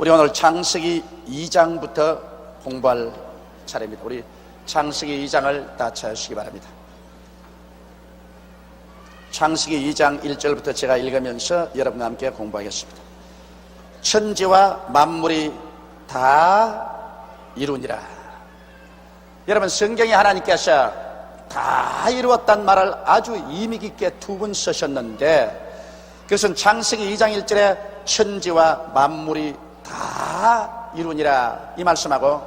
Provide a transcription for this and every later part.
우리 오늘 창세기 2장부터 공부할 차례입니다. 우리 창세기 2장을 다 찾으시기 바랍니다. 창세기 2장 1절부터 제가 읽으면서 여러분과 함께 공부하겠습니다. 천지와 만물이 다 이루니라. 여러분, 성경에 하나님께서 다 이루었다는 말을 아주 의미 깊게 두 번 쓰셨는데, 그것은 창세기 2장 1절에 천지와 만물이 다 이루니라 이 말씀하고,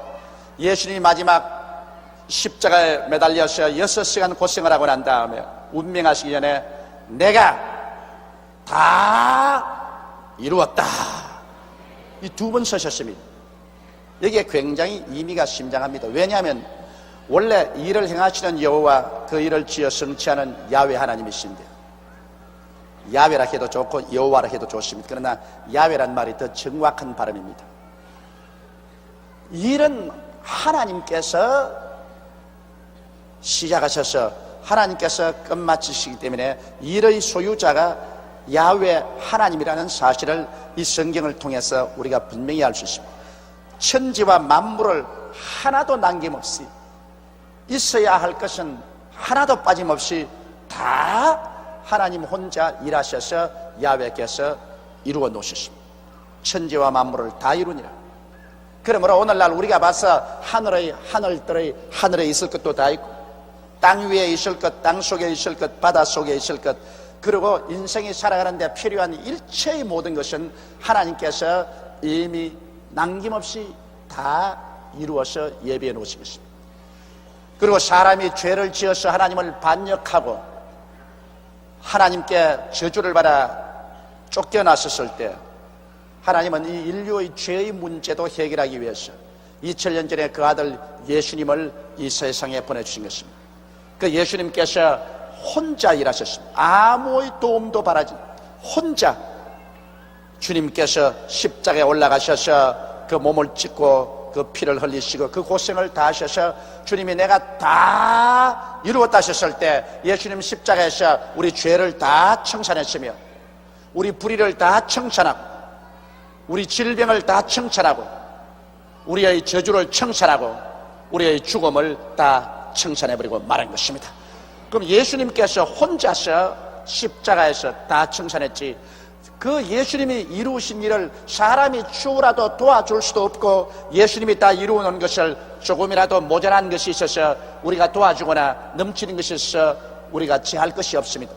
예수님이 마지막 십자가에 매달려서 6시간 고생을 하고 난 다음에 운명하시기 전에 내가 다 이루었다, 이 두 번 쓰셨습니다. 여기에 굉장히 의미가 심장합니다. 왜냐하면 원래 일을 행하시는 여호와 그 일을 지어 성취하는 야훼 하나님이신데, 야훼라 해도 좋고 여호와라 해도 좋습니다. 그러나 야훼란 말이 더 정확한 발음입니다. 일은 하나님께서 시작하셔서 하나님께서 끝마치시기 때문에 일의 소유자가 야훼 하나님이라는 사실을 이 성경을 통해서 우리가 분명히 알 수 있습니다. 천지와 만물을 하나도 남김없이, 있어야 할 것은 하나도 빠짐없이 다 하나님 혼자 일하셔서 야훼께서 이루어 놓으셨습니다. 천지와 만물을 다 이루니라. 그러므로 오늘날 우리가 봐서 하늘들의 하늘에 있을 것도 다 있고, 땅 위에 있을 것, 땅 속에 있을 것, 바다 속에 있을 것, 그리고 인생이 살아가는데 필요한 일체의 모든 것은 하나님께서 이미 남김없이 다 이루어서 예비해 놓으신 것입니다. 그리고 사람이 죄를 지어서 하나님을 반역하고 하나님께 저주를 받아 쫓겨났었을 때, 하나님은 이 인류의 죄의 문제도 해결하기 위해서 2000년 전에 그 아들 예수님을 이 세상에 보내주신 것입니다. 그 예수님께서 혼자 일하셨습니다. 아무의 도움도 바라지 혼자 주님께서 십자가에 올라가셔서 그 몸을 찢고 그 피를 흘리시고 그 고생을 다 하셔서 주님이 내가 다 이루었다 하셨을 때, 예수님 십자가에서 우리 죄를 다 청산했으며 우리 불의를 다 청산하고 우리 질병을 다 청산하고 우리의 저주를 청산하고 우리의 죽음을 다 청산해버리고 말한 것입니다. 그럼 예수님께서 혼자서 십자가에서 다 청산했지, 그 예수님이 이루신 일을 사람이 추라도 도와줄 수도 없고, 예수님이 다 이루어놓은 것을 조금이라도 모자란 것이 있어서 우리가 도와주거나 넘치는 것이 있어서 우리가 취할 것이 없습니다.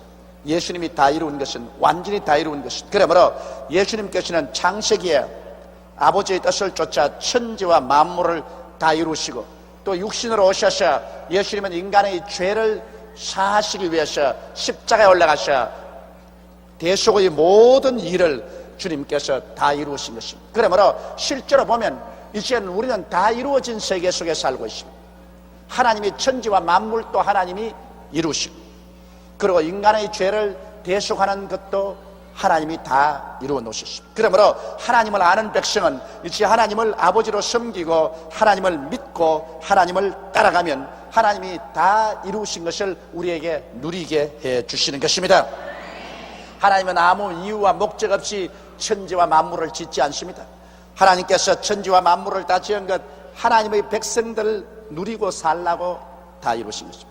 예수님이 다 이루은 것은 완전히 다 이루은 것입니다. 그러므로 예수님께서는 창세기에 아버지의 뜻을 쫓아 천지와 만물을 다 이루시고, 또 육신으로 오셔서 예수님은 인간의 죄를 사하시기 위해서 십자가에 올라가셔 대속의 모든 일을 주님께서 다 이루신 것입니다. 그러므로 실제로 보면 이제는 우리는 다 이루어진 세계 속에 살고 있습니다. 하나님이 천지와 만물도 하나님이 이루시고, 그리고 인간의 죄를 대속하는 것도 하나님이 다 이루어 놓으셨습니다. 그러므로 하나님을 아는 백성은 이제 하나님을 아버지로 섬기고 하나님을 믿고 하나님을 따라가면 하나님이 다 이루신 것을 우리에게 누리게 해 주시는 것입니다. 하나님은 아무 이유와 목적 없이 천지와 만물을 짓지 않습니다. 하나님께서 천지와 만물을 다 지은 것 하나님의 백성들을 누리고 살라고 다 이루신 것입니다.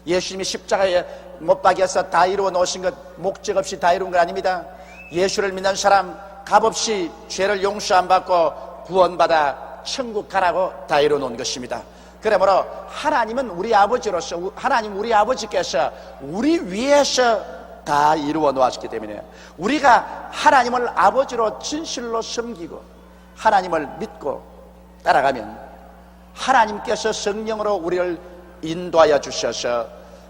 예수님이 십자가에 못 박여서 다 이루어 놓으신 것 목적 없이 다 이룬 건 아닙니다. 예수를 믿는 사람 값없이 죄를 용서 안 받고 구원받아 천국 가라고 다 이루어 놓은 것입니다. 그러므로 하나님은 우리 아버지로서, 하나님 우리 아버지께서 우리 위해서 다 이루어 놓았기 때문에 우리가 하나님을 아버지로 진실로 섬기고 하나님을 믿고 따라가면 하나님께서 성령으로 우리를 인도하여 주셔서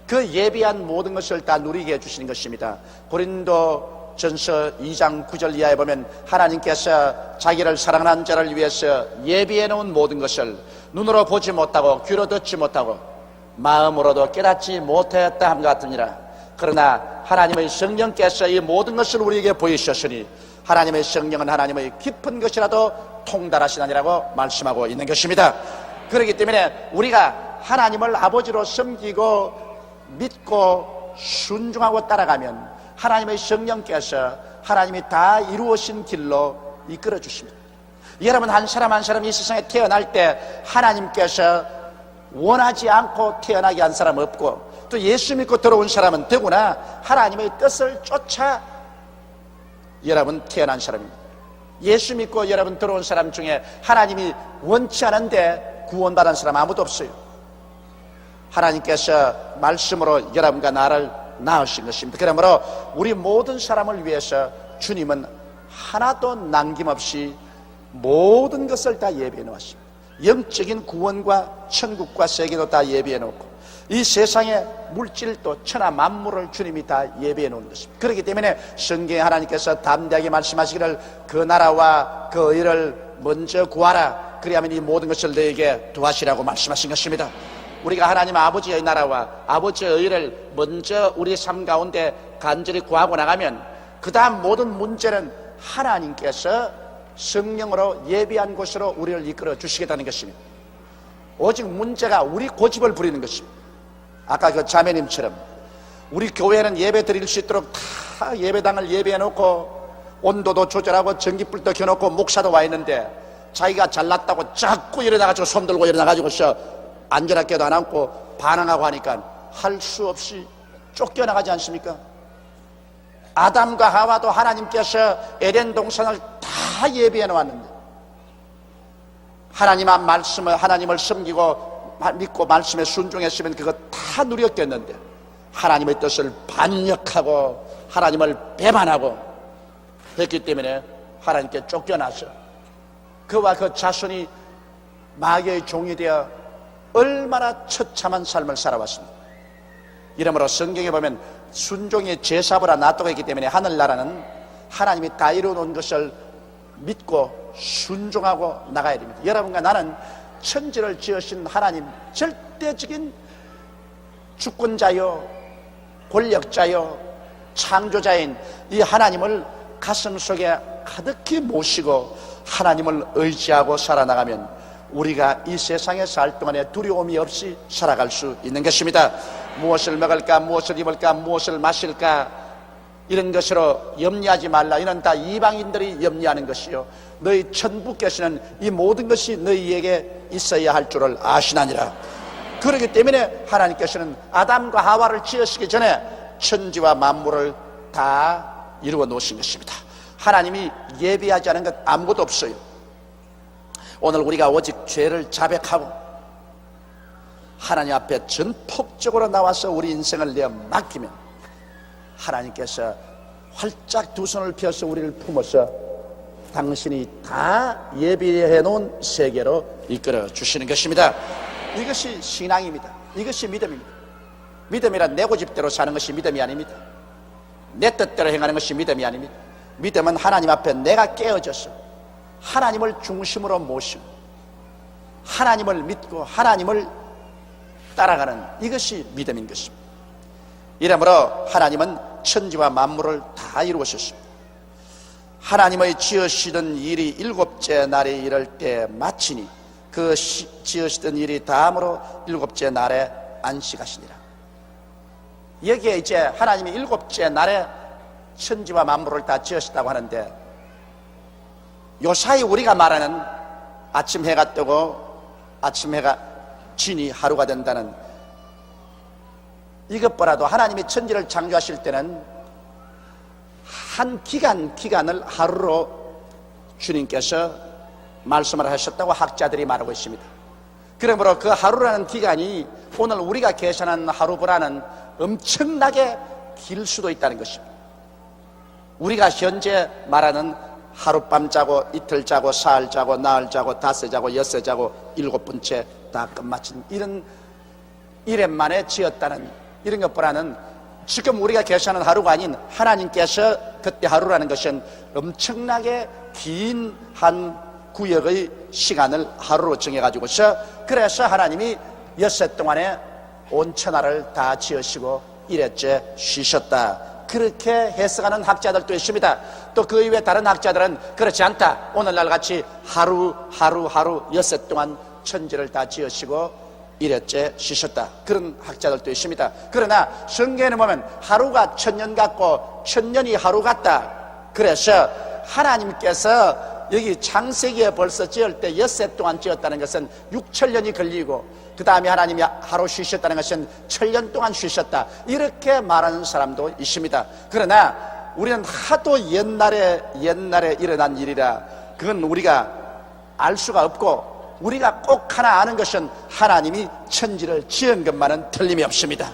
그 예비한 모든 것을 다 누리게 해주시는 것입니다. 고린도전서 2장 9절 이하에 보면 하나님께서 자기를 사랑하는 자를 위해서 예비해 놓은 모든 것을 눈으로 보지 못하고 귀로 듣지 못하고 마음으로도 깨닫지 못하였다 함과 같으니라. 그러나 하나님의 성령께서 이 모든 것을 우리에게 보이셨으니 하나님의 성령은 하나님의 깊은 것이라도 통달하시나니라고 말씀하고 있는 것입니다. 그렇기 때문에 우리가 하나님을 아버지로 섬기고 믿고 순종하고 따라가면 하나님의 성령께서 하나님이 다 이루어진 길로 이끌어 주십니다. 여러분, 한 사람 한 사람 이 세상에 태어날 때 하나님께서 원하지 않고 태어나게 한 사람 없고, 또 예수 믿고 들어온 사람은 더구나 하나님의 뜻을 쫓아 여러분 태어난 사람입니다. 예수 믿고 여러분 들어온 사람 중에 하나님이 원치 않은데 구원받은 사람 아무도 없어요. 하나님께서 말씀으로 여러분과 나를 낳으신 것입니다. 그러므로 우리 모든 사람을 위해서 주님은 하나도 남김없이 모든 것을 다 예비해 놓았습니다. 영적인 구원과 천국과 세계도 다 예비해 놓고, 이 세상의 물질도 천하 만물을 주님이 다 예비해 놓은 것입니다. 그렇기 때문에 성경에 하나님께서 담대하게 말씀하시기를 그 나라와 그 의를 먼저 구하라, 그리하면 이 모든 것을 너에게 더하시라고 말씀하신 것입니다. 우리가 하나님 아버지의 나라와 아버지의 의를 먼저 우리 삶 가운데 간절히 구하고 나가면 그 다음 모든 문제는 하나님께서 성령으로 예비한 곳으로 우리를 이끌어 주시겠다는 것입니다. 오직 문제가 우리 고집을 부리는 것입니다. 아까 그 자매님처럼 우리 교회는 예배 드릴 수 있도록 다 예배당을 예배해 놓고 온도도 조절하고 전기불도 켜놓고 목사도 와 있는데, 자기가 잘났다고 자꾸 일어나가지고 손 들고 일어나가지고서 안전하게도 안 앉고 반항하고 하니까 할 수 없이 쫓겨나가지 않습니까? 아담과 하와도 하나님께서 에덴 동산을 다 예비해 놓았는데, 하나님의 말씀을, 하나님을 섬기고 믿고 말씀에 순종했으면 그거 다 누렸겠는데, 하나님의 뜻을 반역하고 하나님을 배반하고 했기 때문에 하나님께 쫓겨나서 그와 그 자손이 마귀의 종이 되어 얼마나 처참한 삶을 살아왔습니다. 이러므로 성경에 보면 순종의 제사보라 낫다고 했기 때문에 하늘나라는 하나님이 다 이루어놓은 것을 믿고 순종하고 나가야 됩니다. 여러분과 나는 천지를 지으신 하나님, 절대적인 주권자요 권력자요 창조자인 이 하나님을 가슴속에 가득히 모시고 하나님을 의지하고 살아나가면 우리가 이 세상에 살 동안에 두려움이 없이 살아갈 수 있는 것입니다. 무엇을 먹을까, 무엇을 입을까, 무엇을 마실까, 이런 것으로 염려하지 말라. 이는 다 이방인들이 염려하는 것이요, 너희 천부께서는 이 모든 것이 너희에게 있어야 할 줄을 아시나니라. 그렇기 때문에 하나님께서는 아담과 하와를 지으시기 전에 천지와 만물을 다 이루어 놓으신 것입니다. 하나님이 예비하지 않은 것 아무것도 없어요. 오늘 우리가 오직 죄를 자백하고 하나님 앞에 전폭적으로 나와서 우리 인생을 내어 맡기면 하나님께서 활짝 두 손을 펴서 우리를 품어서 당신이 다 예비해 놓은 세계로 이끌어 주시는 것입니다. 이것이 신앙입니다. 이것이 믿음입니다. 믿음이란 내 고집대로 사는 것이 믿음이 아닙니다. 내 뜻대로 행하는 것이 믿음이 아닙니다. 믿음은 하나님 앞에 내가 깨어져서 하나님을 중심으로 모시고 하나님을 믿고 하나님을 따라가는, 이것이 믿음인 것입니다. 이러므로 하나님은 천지와 만물을 다 이루셨습니다. 하나님의 지으시던 일이 일곱째 날에 이를 때 마치니 그 지으시던 일이 다음으로 일곱째 날에 안식하시니라. 여기에 이제 하나님이 일곱째 날에 천지와 만물을 다 지으셨다고 하는데, 요사이 우리가 말하는 아침 해가 뜨고 아침 해가 지니 하루가 된다는 이것보다도 하나님이 천지를 창조하실 때는 한 기간을 하루로 주님께서 말씀을 하셨다고 학자들이 말하고 있습니다. 그러므로 그 하루라는 기간이 오늘 우리가 계산한 하루보다는 엄청나게 길 수도 있다는 것입니다. 우리가 현재 말하는 하룻밤 자고 이틀 자고 사흘 자고 나흘 자고 닷새 자고 엿새 자고 일곱 번째 다 끝마친 이런 일에 만에 지었다는 이런 것보다는 지금 우리가 계산하는 하루가 아닌 하나님께서 그때 하루라는 것은 엄청나게 긴 한 구역의 시간을 하루로 정해가지고서, 그래서 하나님이 엿새 동안에 온 천하를 다 지으시고 일회째 쉬셨다, 그렇게 해석하는 학자들도 있습니다. 또 그 이외에 다른 학자들은 그렇지 않다, 오늘날 같이 하루 엿새 동안 천지를 다 지으시고 일회째 쉬셨다, 그런 학자들도 있습니다. 그러나 성경에는 보면 하루가 천년 같고 천년이 하루 같다. 그래서 하나님께서 여기 창세기에 벌써 지을 때 엿새 동안 지었다는 것은 6천년이 걸리고 그 다음에 하나님이 하루 쉬셨다는 것은 1,000년 동안 쉬셨다, 이렇게 말하는 사람도 있습니다. 그러나 우리는 하도 옛날에 일어난 일이라 그건 우리가 알 수가 없고, 우리가 꼭 하나 아는 것은 하나님이 천지를 지은 것만은 틀림이 없습니다.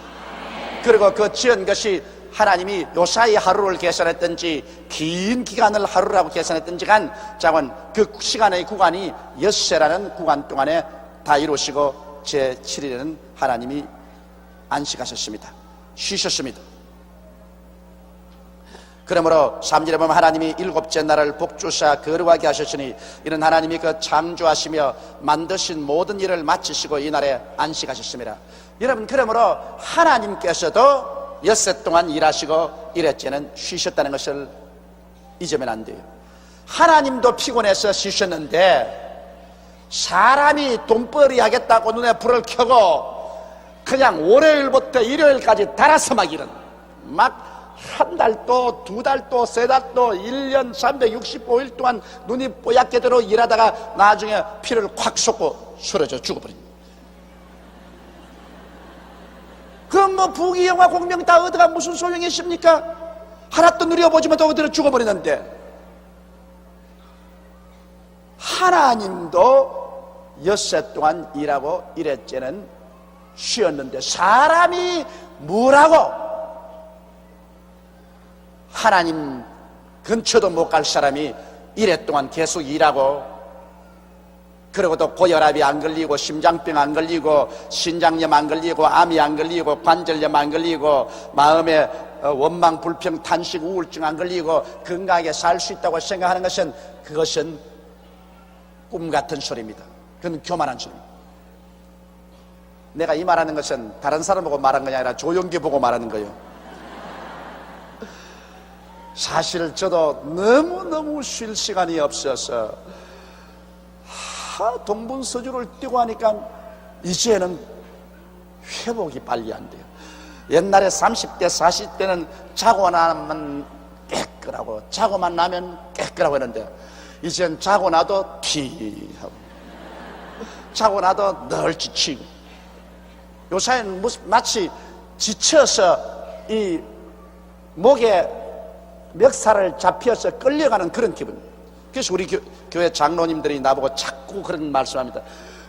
그리고 그 지은 것이 하나님이 요사이 하루를 계산했든지 긴 기간을 하루라고 계산했든지 간 자건 그 시간의 구간이 엿새라는 구간 동안에 다 이루시고 제7일에는 하나님이 안식하셨습니다. 쉬셨습니다. 그러므로 3절에 보면 하나님이 일곱째 날을 복주사 거룩하게 하셨으니 이는 하나님이 그 창조하시며 만드신 모든 일을 마치시고 이 날에 안식하셨습니다. 여러분, 그러므로 하나님께서도 엿새 동안 일하시고 일했째는 쉬셨다는 것을 잊으면 안 돼요. 하나님도 피곤해서 쉬셨는데 사람이 돈벌이 하겠다고 눈에 불을 켜고 그냥 월요일부터 일요일까지 달아서 막 일은 막 한 달도 두 달도 세 달도 1년 365일 동안 눈이 뽀얗게 들어 일하다가 나중에 피를 콱 쏟고 쓰러져 죽어버립니다. 그럼 뭐 부귀영화 공명 다 얻어가 무슨 소용이 있습니까? 하나도 누려보지 못하고 들어 죽어버리는데, 하나님도 엿새 동안 일하고 일했째는 쉬었는데 사람이 뭐라고 하나님 근처도 못 갈 사람이 이래 동안 계속 일하고, 그러고도 고혈압이 안 걸리고 심장병 안 걸리고 신장염 안 걸리고 암이 안 걸리고 관절염 안 걸리고 마음에 원망 불평 탄식 우울증 안 걸리고 건강하게 살 수 있다고 생각하는 것은, 그것은 꿈 같은 소리입니다. 그건 교만한 소리입니다. 내가 이 말하는 것은 다른 사람 보고 말한 것이 아니라 조용기 보고 말하는 거예요. 사실 저도 너무너무 쉴 시간이 없어서 동분서주를 뛰고 하니까 이제는 회복이 빨리 안 돼요. 옛날에 30대 40대는 자고 나면 깨끗하고 자고만 나면 깨끗하고 했는데 이젠 자고 나도 피하고 자고 나도 늘 지치고, 요새는 마치 지쳐서 이 목에 멱살을 잡혀서 끌려가는 그런 기분. 그래서 우리 교회 장로님들이 나보고 자꾸 그런 말씀합니다.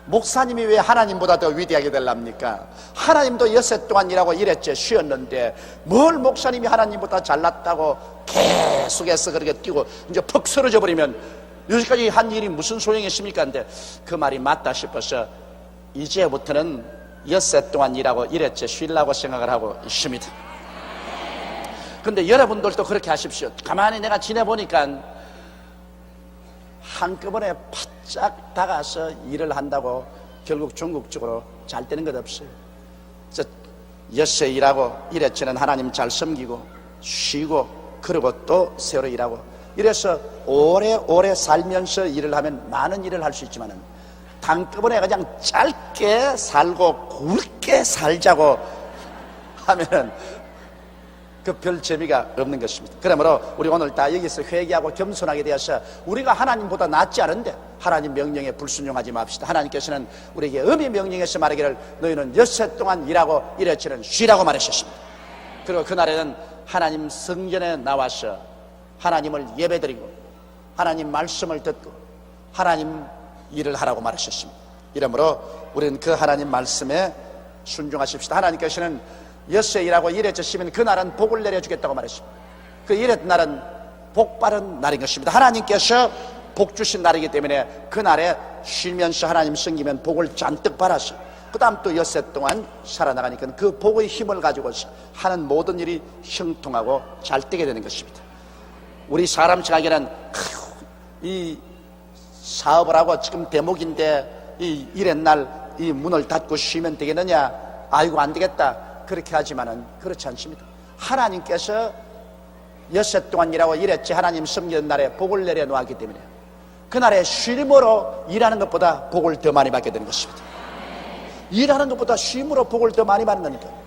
목사님이 왜 하나님보다 더 위대하게 되랍니까? 하나님도 엿새 동안 일하고 일했지 쉬었는데 뭘 목사님이 하나님보다 잘났다고 계속해서 그렇게 뛰고 이제 퍽 쓰러져 버리면 여기까지 한 일이 무슨 소용이 있습니까? 근데 그 말이 맞다 싶어서 이제부터는 엿새 동안 일하고 일했지 쉬려고 생각을 하고 있습니다. 근데 여러분들도 그렇게 하십시오. 가만히 내가 지내보니까 한꺼번에 바짝 다가서 일을 한다고 결국 전국적으로 잘 되는 것 없어요. 그래서 엿새 일하고 일했지는 하나님 잘 섬기고 쉬고 그리고 또 새로 일하고, 이래서 오래오래 살면서 일을 하면 많은 일을 할 수 있지만은 한꺼번에 그냥 짧게 살고 굵게 살자고 하면은 그 별 재미가 없는 것입니다. 그러므로 우리 오늘 다 여기서 회개하고 겸손하게 되어서 우리가 하나님보다 낫지 않은데 하나님 명령에 불순종하지 맙시다. 하나님께서는 우리에게 엄히 명령해서 말하기를 너희는 엿새 동안 일하고 일했지는 쉬라고 말하셨습니다. 그리고 그날에는 하나님 성전에 나와서 하나님을 예배드리고 하나님 말씀을 듣고 하나님 일을 하라고 말하셨습니다. 이러므로 우리는 그 하나님 말씀에 순종하십시다. 하나님께서는 엿새 일하고 일했으면 그날은 복을 내려주겠다고 말했습니다. 그 일했던 날은 복 받은 날인 것입니다. 하나님께서 복 주신 날이기 때문에 그날에 쉬면서 하나님 섬기면 복을 잔뜩 받아서 그 다음 또 엿새 동안 살아나가니까 그 복의 힘을 가지고서 하는 모든 일이 형통하고 잘 되게 되는 것입니다. 우리 사람 생각에는 이 사업을 하고 지금 대목인데 이 일했날 이 문을 닫고 쉬면 되겠느냐, 아이고 안 되겠다, 그렇게 하지만은 그렇지 않습니다. 하나님께서 엿새 동안 일하고 일했지 하나님 섬기는 날에 복을 내려놓았기 때문에 그날에 쉼으로 일하는 것보다 복을 더 많이 받게 되는 것입니다. 일하는 것보다 쉼으로 복을 더 많이 받는 거니까.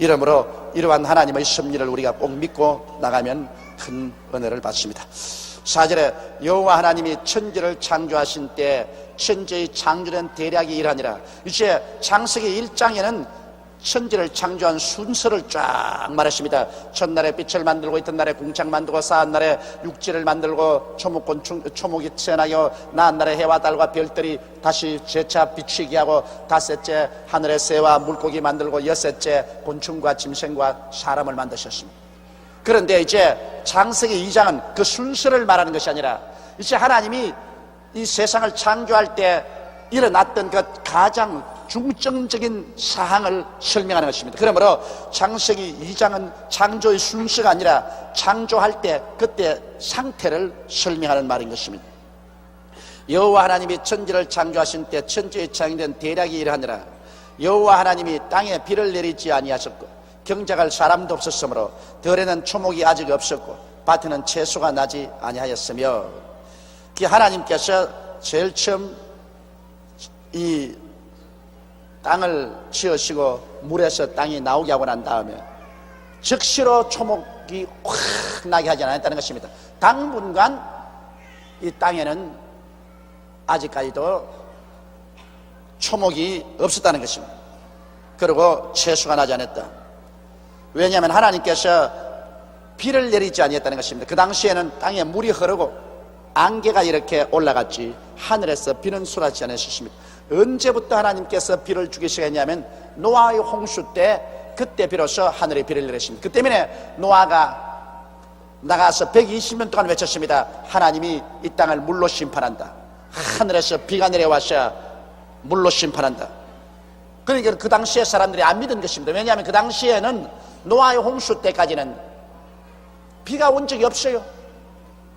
이러므로 이러한 하나님의 섭리를 우리가 꼭 믿고 나가면 큰 은혜를 받습니다. 4절에 여호와 하나님이 천지를 창조하신 때 천지의 창조된 대략이 이러하니라. 이제 창세기 1장에는 천지를 창조한 순서를 쫙 말했습니다. 첫날에 빛을 만들고 이튿날에 궁창 만들고 사한날에 육지를 만들고 초목이 태어나요 나한날에 해와 달과 별들이 다시 재차 비추게 하고 다섯째 하늘의 새와 물고기 만들고 여섯째 곤충과 짐승과 사람을 만드셨습니다. 그런데 이제 창세기 2장은 그 순서를 말하는 것이 아니라 이제 하나님이 이 세상을 창조할 때 일어났던 그 가장 중점적인 사항을 설명하는 것입니다. 그러므로 창세기 2장은 창조의 순서가 아니라 창조할 때 그때 상태를 설명하는 말인 것입니다. 여호와 하나님이 천지를 창조하신 때 천지에 창조된 대략이 이러하니라. 여호와 하나님이 땅에 비를 내리지 아니하셨고 경작할 사람도 없었으므로 들에는 초목이 아직 없었고 밭에는 채소가 나지 아니하였으며, 하나님께서 제일 처음 이 땅을 지으시고 물에서 땅이 나오게 하고 난 다음에 즉시로 초목이 확 나게 하지 않았다는 것입니다. 당분간 이 땅에는 아직까지도 초목이 없었다는 것입니다. 그리고 채소가 나지 않았다. 왜냐하면 하나님께서 비를 내리지 아니했다는 것입니다. 그 당시에는 땅에 물이 흐르고 안개가 이렇게 올라갔지 하늘에서 비는 쏟아지지 않았습니다. 언제부터 하나님께서 비를 주기 시작했냐면 노아의 홍수 때, 그때 비로소 하늘에 비를 내렸습니다. 그 때문에 노아가 나가서 120년 동안 외쳤습니다. 하나님이 이 땅을 물로 심판한다. 하늘에서 비가 내려와서 물로 심판한다. 그러니까 그 당시에 사람들이 안 믿은 것입니다. 왜냐하면 그 당시에는 노아의 홍수 때까지는 비가 온 적이 없어요.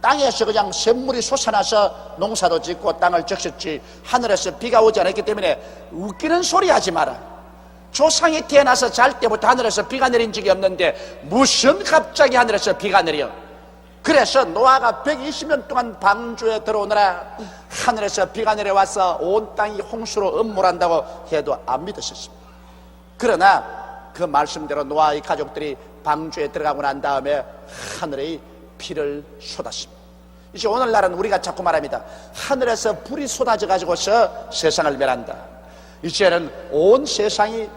땅에서 그냥 샘물이 솟아나서 농사도 짓고 땅을 적셨지 하늘에서 비가 오지 않았기 때문에 웃기는 소리 하지 마라. 조상이 태어나서 잘 때부터 하늘에서 비가 내린 적이 없는데 무슨 갑자기 하늘에서 비가 내려. 그래서 노아가 120년 동안 방주에 들어오느라 하늘에서 비가 내려와서 온 땅이 홍수로 음몰한다고 해도 안 믿으셨습니다. 그러나 그 말씀대로 노아의 가족들이 방주에 들어가고 난 다음에 하늘의 비를 쏟았습니다. 이제 오늘날은 우리가 자꾸 말합니다. 하늘에서 불이 쏟아져 가지고서 세상을 멸한다. 이제는 온 세상이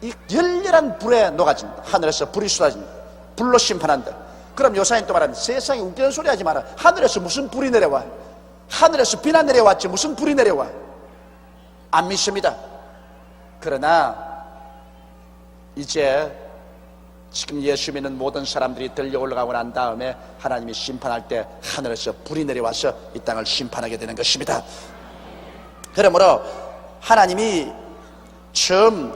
이 열렬한 불에 녹아진다. 하늘에서 불이 쏟아진다. 불로 심판한다. 그럼 요사님 또 말합니다. 세상에 웃기는 소리 하지 마라. 하늘에서 무슨 불이 내려와? 하늘에서 비나 내려왔지 무슨 불이 내려와? 안 믿습니다. 그러나 이제 지금 예수 믿는 모든 사람들이 들려 올라가고 난 다음에 하나님이 심판할 때 하늘에서 불이 내려와서 이 땅을 심판하게 되는 것입니다. 그러므로 하나님이 처음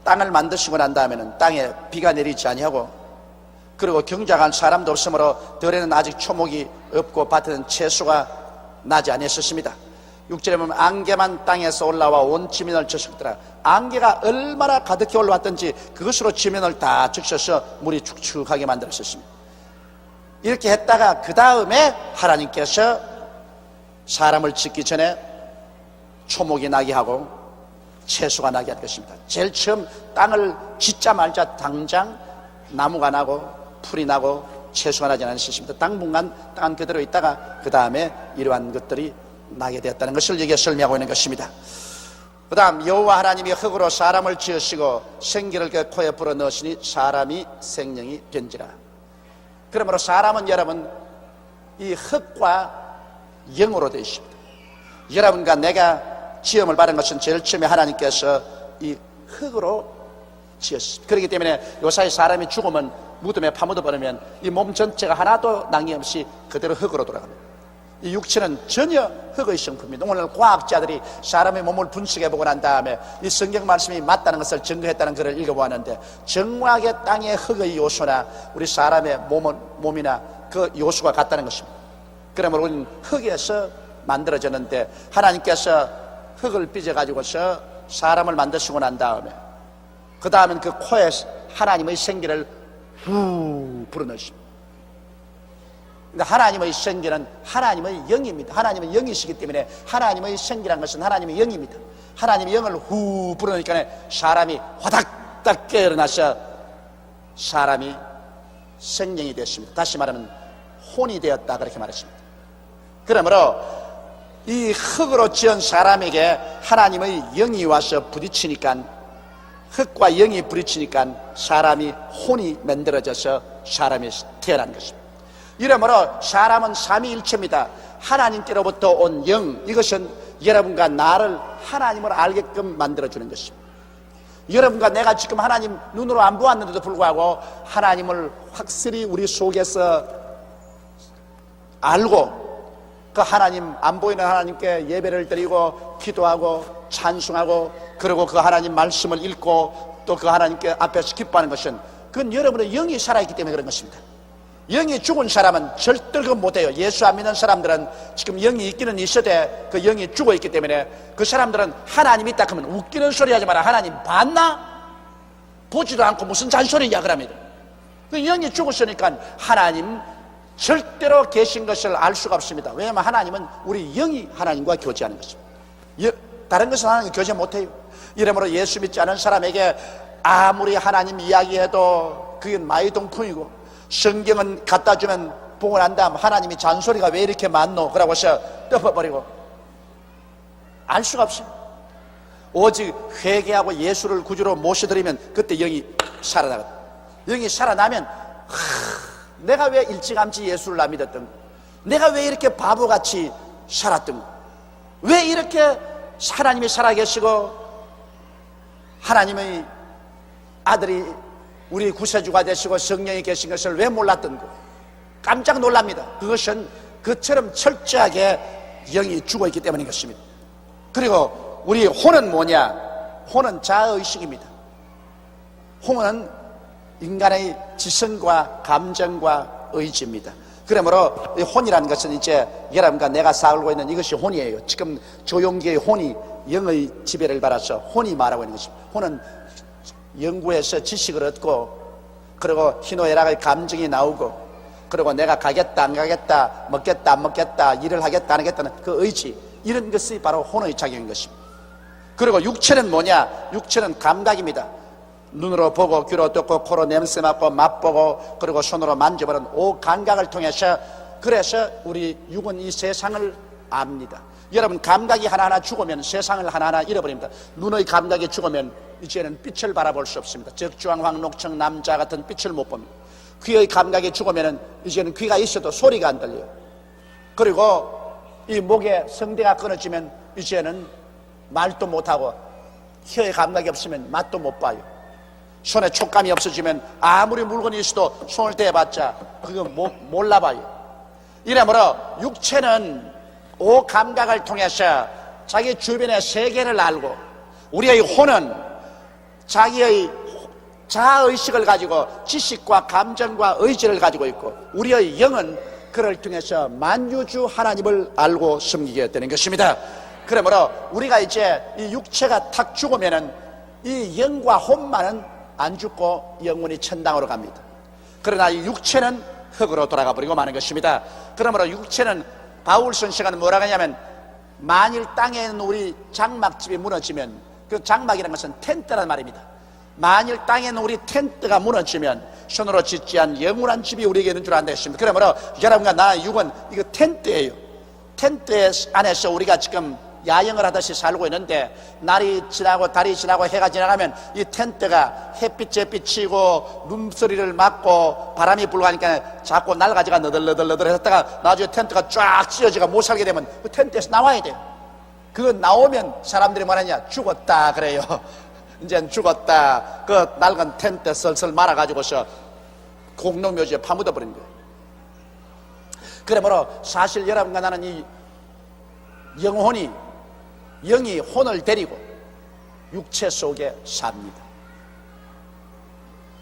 땅을 만드시고 난 다음에는 땅에 비가 내리지 아니하고 그리고 경작한 사람도 없으므로 들에는 아직 초목이 없고 밭에는 채소가 나지 아니했었습니다. 6절에 보면 안개만 땅에서 올라와 온 지면을 적셨더라. 안개가 얼마나 가득히 올라왔던지 그것으로 지면을 다 적셔서 물이 축축하게 만들었습니다. 이렇게 했다가 그 다음에 하나님께서 사람을 짓기 전에 초목이 나게 하고 채소가 나게 할 것입니다. 제일 처음 땅을 짓자마자 당장 나무가 나고 풀이 나고 채소가 나지 않으셨습니다. 당분간 땅 그대로 있다가 그 다음에 이러한 것들이 나게 되었다는 것을 여기에 설명하고 있는 것입니다. 그 다음 여호와 하나님이 흙으로 사람을 지으시고 생기를 그 코에 불어 넣으시니 사람이 생명이 된지라. 그러므로 사람은 여러분 이 흙과 영으로 되어 있습니다. 여러분과 내가 지음을 받은 것은 제일 처음에 하나님께서 이 흙으로 지었습니다. 그렇기 때문에 요사이 사람이 죽으면 무덤에 파묻어 버리면 이 몸 전체가 하나도 낭이없이 그대로 흙으로 돌아갑니다. 이 육체는 전혀 흙의 성품입니다. 오늘 과학자들이 사람의 몸을 분석해보고 난 다음에 이 성경 말씀이 맞다는 것을 증거했다는 글을 읽어보았는데 정확하게 땅의 흙의 요소나 우리 사람의 몸이나 그 요소가 같다는 것입니다. 그러므로 우리는 흙에서 만들어졌는데 하나님께서 흙을 빚어가지고서 사람을 만드시고 난 다음에 그 다음엔 그 코에 하나님의 생기를 후 불어넣으십니다. 근데 하나님의 생기는 하나님의 영입니다. 하나님은 영이시기 때문에 하나님의 생기란 것은 하나님의 영입니다. 하나님의 영을 후 불어넣으니까 사람이 화닥닥 깨어나서 사람이 생명이 됐습니다. 다시 말하면 혼이 되었다, 그렇게 말했습니다. 그러므로 이 흙으로 지은 사람에게 하나님의 영이 와서 부딪히니까, 흙과 영이 부딪히니까 사람이 혼이 만들어져서 사람이 태어난 것입니다. 이러므로 사람은 삼위일체입니다. 하나님께로부터 온 영, 이것은 여러분과 나를 하나님을 알게끔 만들어주는 것입니다. 여러분과 내가 지금 하나님 눈으로 안 보았는데도 불구하고 하나님을 확실히 우리 속에서 알고, 그 하나님, 안 보이는 하나님께 예배를 드리고 기도하고 찬송하고, 그리고 그 하나님 말씀을 읽고 또 그 하나님께 앞에서 기뻐하는 것은, 그건 여러분의 영이 살아있기 때문에 그런 것입니다. 영이 죽은 사람은 절대 그거 못해요. 예수 안 믿는 사람들은 지금 영이 있기는 있어도 그 영이 죽어있기 때문에 그 사람들은 하나님이 있다 하면 웃기는 소리 하지 마라. 하나님 봤나? 보지도 않고 무슨 잔소리야 그럽니다. 그 영이 죽었으니까 하나님 절대로 계신 것을 알 수가 없습니다. 왜냐하면 하나님은 우리 영이 하나님과 교제하는 것입니다. 다른 것은 하나님과 교제 못해요. 이러므로 예수 믿지 않은 사람에게 아무리 하나님 이야기해도 그게 마이동풍이고, 성경은 갖다 주면 보고 난 다음 하나님이 잔소리가 왜 이렇게 많노? 그러고 해서 덮어버리고 알 수가 없어요. 오직 회개하고 예수를 구주로 모셔드리면 그때 영이 살아나거든. 영이 살아나면 내가 왜 일찌감치 예수를 안 믿었던 거, 내가 왜 이렇게 바보같이 살았던 거, 왜 이렇게 하나님이 살아계시고 하나님의 아들이 우리 구세주가 되시고 성령이 계신 것을 왜 몰랐던 거, 깜짝 놀랍니다. 그것은 그처럼 철저하게 영이 죽어있기 때문인 것입니다. 그리고 우리 혼은 뭐냐? 혼은 자아의식입니다. 혼은 인간의 지성과 감정과 의지입니다. 그러므로 이 혼이라는 것은 이제 여러분과 내가 살고 있는 이것이 혼이에요. 지금 조용기의 혼이 영의 지배를 받아서 혼이 말하고 있는 것입니다. 혼은 연구해서 지식을 얻고, 그리고 희노애락의 감정이 나오고, 그리고 내가 가겠다 안 가겠다, 먹겠다 안 먹겠다, 일을 하겠다 안 하겠다는 그 의지, 이런 것이 바로 혼의 작용인 것입니다. 그리고 육체는 뭐냐? 육체는 감각입니다. 눈으로 보고, 귀로 듣고, 코로 냄새 맡고, 맛보고, 그리고 손으로 만져보는 오 감각을 통해서, 그래서 우리 육은 이 세상을 압니다. 여러분, 감각이 하나하나 죽으면 세상을 하나하나 잃어버립니다. 눈의 감각이 죽으면 이제는 빛을 바라볼 수 없습니다. 적주왕 황록청 남자 같은 빛을 못 봅니다. 귀의 감각이 죽으면 이제는 귀가 있어도 소리가 안 들려요. 그리고 이 목에 성대가 끊어지면 이제는 말도 못하고, 혀의 감각이 없으면 맛도 못 봐요. 손에 촉감이 없어지면 아무리 물건이 있어도 손을 대봤자 그거 몰라봐요. 이러므로 육체는 오 감각을 통해서 자기 주변의 세계를 알고, 우리의 혼은 자기의 자아의식을 가지고 지식과 감정과 의지를 가지고 있고, 우리의 영은 그를 통해서 만유주 하나님을 알고 섬기게 되는 것입니다. 그러므로 우리가 이제 이 육체가 탁 죽으면은 이 영과 혼만은 안 죽고 영원히 천당으로 갑니다. 그러나 이 육체는 흙으로 돌아가 버리고 마는 것입니다. 그러므로 육체는 바울 선생은 뭐라고 하냐면, 만일 땅에 있는 우리 장막집이 무너지면, 그 장막이라는 것은 텐트란 말입니다. 만일 땅에 있는 우리 텐트가 무너지면 손으로 짓지 않은 영원한 집이 우리에게 있는 줄 안다 했습니다. 그러므로 여러분과 나의 육은 이거 텐트예요. 텐트 안에서 우리가 지금 야영을 하듯이 살고 있는데, 날이 지나고 달이 지나고 해가 지나가면 이 텐트가 햇빛에 비치고 눈소리를 맞고 바람이 불고 하니까 자꾸 날가지가 너덜너덜 했다가 나중에 텐트가 쫙 찢어지고 못 살게 되면 그 텐트에서 나와야 돼요. 그거 나오면 사람들이 뭐하냐? 죽었다 그래요. 이제는 죽었다. 그 낡은 텐트 슬슬 말아가지고서 공동묘지에 파묻어버린 거예요. 그러므로 사실 여러분과 나는 이 영이 혼을 데리고 육체 속에 삽니다.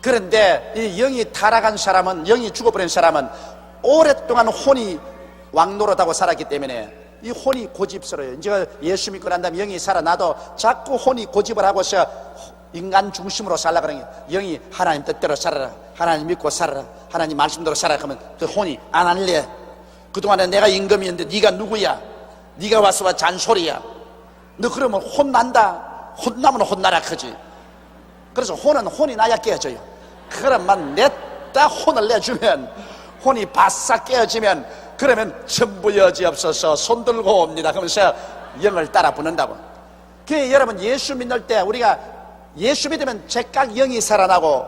그런데 이 영이 타락한 사람은, 영이 죽어버린 사람은 오랫동안 혼이 왕노릇하고 살았기 때문에 이 혼이 고집스러워요. 이제 예수 믿고 난 다음에 영이 살아나도 자꾸 혼이 고집을 하고서 인간 중심으로 살라 그러니 영이 하나님 뜻대로 살아라, 하나님 믿고 살아라, 하나님 말씀대로 살아라 하면 그 혼이 안 할래. 그동안에 내가 임금이었는데 네가 누구야? 네가 와서 잔소리야. 너 그러면 혼난다. 혼나면 혼나라 크지. 그래서 혼이 나야 깨어져요. 그러면 냈다 혼을 내주면, 혼이 바싹 깨어지면, 그러면 전부 여지없어서 손들고 옵니다 그러면서 영을 따라 붙는다고. 그 여러분, 예수 믿을 때 우리가 예수 믿으면 즉각 영이 살아나고,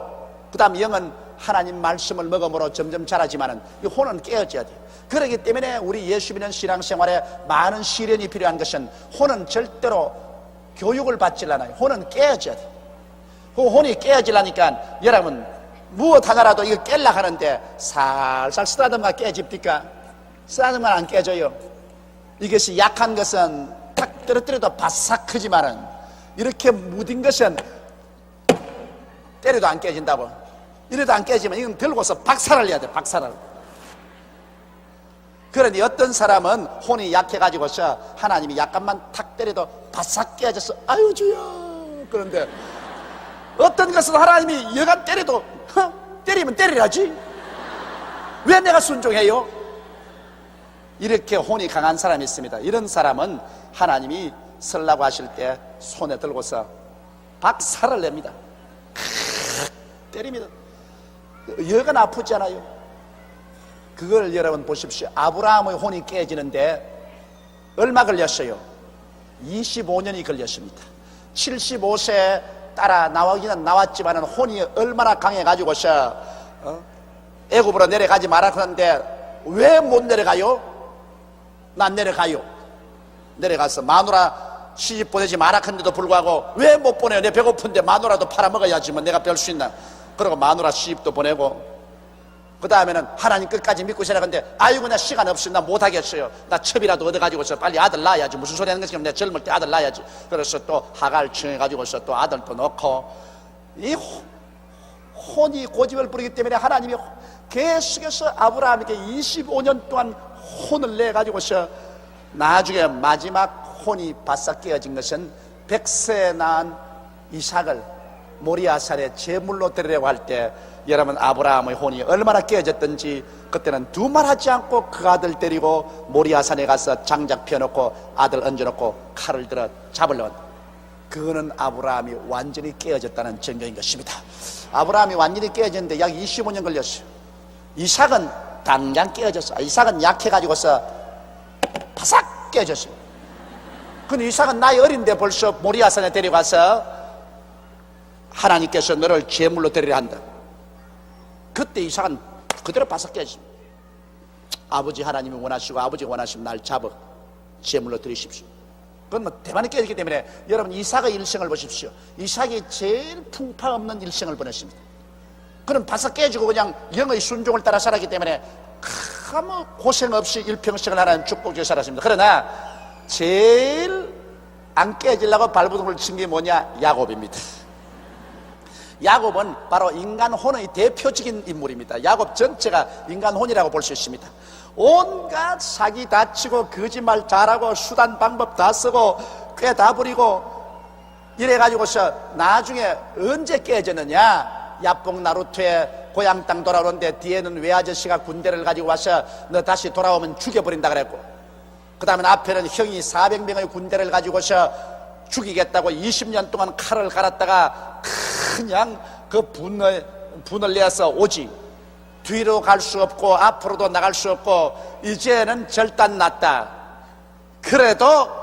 그 다음 영은 하나님 말씀을 먹음으로 점점 자라지만은 이 혼은 깨어져야 돼요. 그렇기 때문에 우리 예수 믿는 신앙생활에 많은 시련이 필요한 것은, 혼은 절대로 교육을 받질 않아요. 혼은 깨어져야 돼요. 그 혼이 깨어지려니까 여러분, 무엇 하나라도 이거 깰라 하는데 살살 쓰다듬어 깨집니까? 쓰다듬으면 안 깨져요. 이것이 약한 것은 탁 떨어뜨려도 바싹 크지만은, 이렇게 무딘 것은 때려도 안 깨진다고. 이래도 안 깨지면 이건 들고서 박살을 내야 돼. 박살을. 그러니 어떤 사람은 혼이 약해가지고서 하나님이 약간만 탁 때려도 바싹 깨져서 아유 주여. 그런데 어떤 것은 하나님이 여간 때려도 때리면 때려야지, 왜 내가 순종해요? 이렇게 혼이 강한 사람이 있습니다. 이런 사람은 하나님이 설라고 하실 때 손에 들고서 박살을 냅니다. 때립니다. 여간 아프지 않아요? 그걸 여러분 보십시오. 아브라함의 혼이 깨지는데 얼마 걸렸어요? 25년이 걸렸습니다. 75세 따라 나오기는 나왔지만 혼이 얼마나 강해가지고서 애굽으로 내려가지 마라 그러는데 왜 못 내려가요? 난 내려가요. 내려가서 마누라 시집 보내지 마라 했는데도 불구하고 왜 못 보내요? 내 배고픈데 마누라도 팔아먹어야지 뭐 내가 별 수 있나. 그리고 마누라 시집도 보내고, 그 다음에는 하나님 끝까지 믿고 살아가는데 아이고 나 시간 없어, 나 못하겠어요. 나 첩이라도 얻어가지고서 빨리 아들 낳아야지. 무슨 소리 하는 것이냐, 내가 젊을 때 아들 낳아야지. 그래서 또 하갈 청해가지고서 또 아들도 넣고, 이 혼이 고집을 부리기 때문에 하나님이 계속해서 아브라함에게 25년 동안 혼을 내가지고서 나중에 마지막 혼이 바싹 깨어진 것은 100세 낳은 이삭을 모리아산에 제물로 드리려고 할 때 여러분, 아브라함의 혼이 얼마나 깨어졌던지, 그때는 두말하지 않고 그 아들 데리고 모리아산에 가서 장작 펴놓고 아들 얹어놓고 칼을 들어 잡으려고. 그거는 아브라함이 완전히 깨어졌다는 증거인 것입니다. 아브라함이 완전히 깨어졌는데 약 25년 걸렸어요. 이삭은 당장 깨어졌어. 이삭은 약해가지고서 바싹 깨어졌어요. 근데 이삭은 나이 어린데 벌써 모리아산에 데려가서 하나님께서 너를 제물로 드리려 한다. 그때 이삭은 그대로 바싹 깨졌습니다. 아버지 하나님이 원하시고 아버지가 원하시면 날 잡아 제물로 드리십시오. 그건 뭐 대만에 깨졌기 때문에 여러분, 이삭의 일생을 보십시오. 이삭이 제일 풍파 없는 일생을 보냈습니다. 그는 바싹 깨지고 그냥 영의 순종을 따라 살았기 때문에 아무 고생 없이 일평생을 하나님 축복주에 살았습니다. 그러나 제일 안 깨지려고 발버둥을 친 게 뭐냐? 야곱입니다. 야곱은 바로 인간 혼의 대표적인 인물입니다. 야곱 전체가 인간 혼이라고 볼 수 있습니다. 온갖 사기 다 치고 거짓말 잘하고 수단 방법 다 쓰고 꽤 다 부리고 이래가지고서 나중에 언제 깨졌느냐? 야뽕 나루토의 고향 땅 돌아오는데 뒤에는 외아저씨가 군대를 가지고 와서 너 다시 돌아오면 죽여버린다 그랬고, 그 다음에 앞에는 형이 400명의 군대를 가지고서 죽이겠다고 20년 동안 칼을 갈았다가 그냥 그 분을 내서 오지. 뒤로 갈 수 없고 앞으로도 나갈 수 없고 이제는 절단 났다. 그래도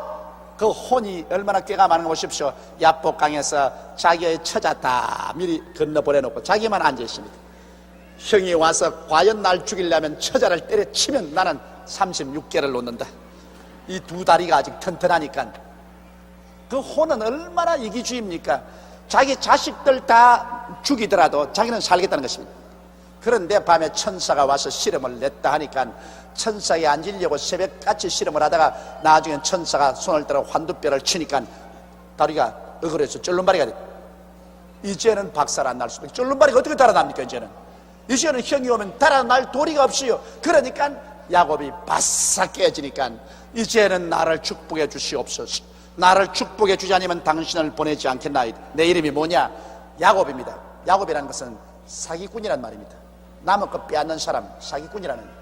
그 혼이 얼마나 꾀가 많은 거 보십시오. 야복강에서 자기의 처자 다 미리 건너보내놓고 자기만 앉아있습니다. 형이 와서 과연 날 죽이려면 처자를 때려치면 나는 36개를 놓는다. 이 두 다리가 아직 튼튼하니까. 그 혼은 얼마나 이기주의입니까? 자기 자식들 다 죽이더라도 자기는 살겠다는 것입니다. 그런데 밤에 천사가 와서 실험을 냈다 하니까 천사에 앉으려고 새벽같이 실험을 하다가 나중엔 천사가 손을 들어 환두뼈를 치니까 다리가 어그러져서 쫄름바리가 됐다. 이제는 박살 안 날 수도 있고, 쫄름바리가 어떻게 달아납니까? 이제는 형이 오면 달아날 도리가 없어요. 그러니까 야곱이 바싹 깨지니까 이제는 나를 축복해 주시옵소서. 나를 축복해 주지 않으면 당신을 보내지 않겠나이다. 내 이름이 뭐냐? 야곱입니다. 야곱이라는 것은 사기꾼이란 말입니다. 남의 것 빼앗는 사람, 사기꾼이라는 거예요.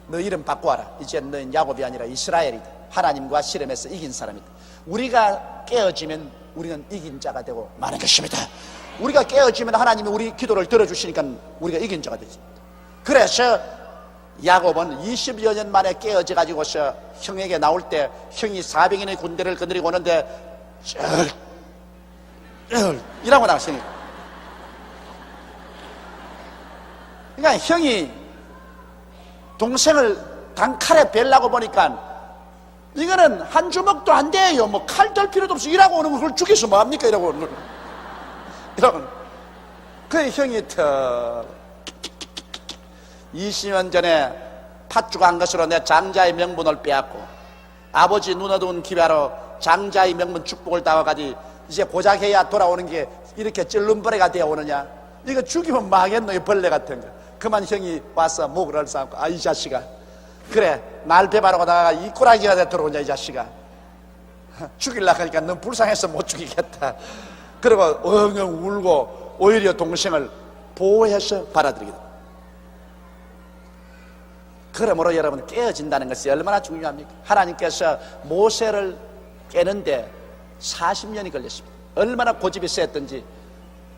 너 이름 바꿔와라. 이제 너는 야곱이 아니라 이스라엘이다. 하나님과 씨름해서 이긴 사람이다. 우리가 깨어지면 우리는 이긴 자가 되고 마는 것입니다. 우리가 깨어지면 하나님이 우리 기도를 들어주시니까 우리가 이긴 자가 되지. 그래서 야곱은 20여 년 만에 깨어져 가지고서 형에게 나올 때 형이 400인의 군대를 거느리고 오는데 이라고 나왔으니까, 그러니까 형이 동생을 단칼에 벨라고 보니까 이거는 한 주먹도 안 돼요. 뭐 칼 들 필요도 없어. 이라고 오는 걸 죽여서 뭐합니까? 이라고 오는 걸. 이라고. 그 형이 20년 전에 팥죽 한 것으로 내 장자의 명분을 빼앗고 아버지 눈 어두운 기회로 장자의 명분 축복을 따와가지 이제 고작 해야 돌아오는 게 이렇게 찔름벌레가 되어 오느냐? 이거 죽이면 망했노, 이 벌레 같은 거. 그만 형이 와서 목을 얽싸고, 아, 이 자식아, 그래 날 배바라고 나가 이 꼬라지가 돼 들어오냐, 이 자식아. 죽이려고 하니까 넌 불쌍해서 못 죽이겠다. 그리고 엉엉 울고 오히려 동생을 보호해서 받아들이게 됩니다. 그러므로 여러분, 깨어진다는 것이 얼마나 중요합니까? 하나님께서 모세를 깨는데 40년이 걸렸습니다. 얼마나 고집이 셌던지.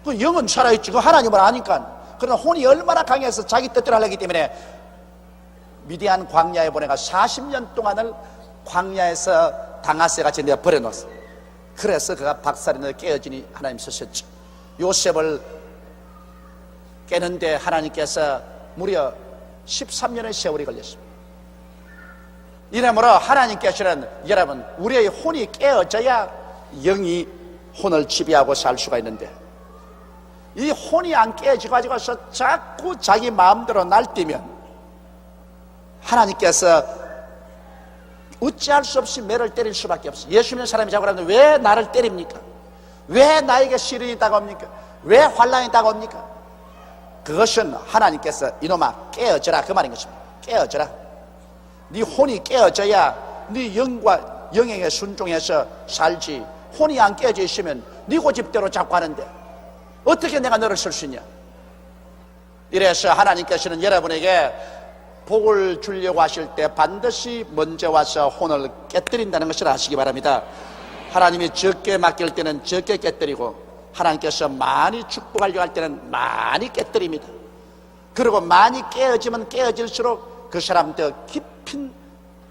그 영은 살아있지, 그 하나님을 아니까. 그러나 혼이 얼마나 강해서 자기 뜻대로 하려기 때문에 미디안 광야에 보내가 40년 동안을 광야에서 당하새같이 내가 버려놓았어. 그래서 그가 박살이 나 깨어지니 하나님 쓰셨죠. 요셉을 깨는데 하나님께서 무려 13년의 세월이 걸렸습니다. 이러므로 하나님께서는 여러분, 우리의 혼이 깨어져야 영이 혼을 지배하고 살 수가 있는데, 이 혼이 안 깨어지고서 자꾸 자기 마음대로 날뛰면 하나님께서 어찌할 수 없이 매를 때릴 수밖에 없어요. 예수 믿는 사람이 자고 그러는데 왜 나를 때립니까? 왜 나에게 시련이 다가옵니까? 왜 환난이 다가옵니까? 그것은 하나님께서 이놈아 깨어져라, 그 말인 것입니다. 깨어져라. 네 혼이 깨어져야 네 영과 영에게 순종해서 살지. 혼이 안 깨어져 있으면 네 고집대로 자꾸 하는데 어떻게 내가 너를 쓸 수 있냐? 이래서 하나님께서는 여러분에게 복을 주려고 하실 때 반드시 먼저 와서 혼을 깨뜨린다는 것을 아시기 바랍니다. 하나님이 적게 맡길 때는 적게 깨뜨리고 하나님께서 많이 축복하려고 할 때는 많이 깨뜨립니다. 그리고 많이 깨어지면 깨어질수록 그 사람 더 깊은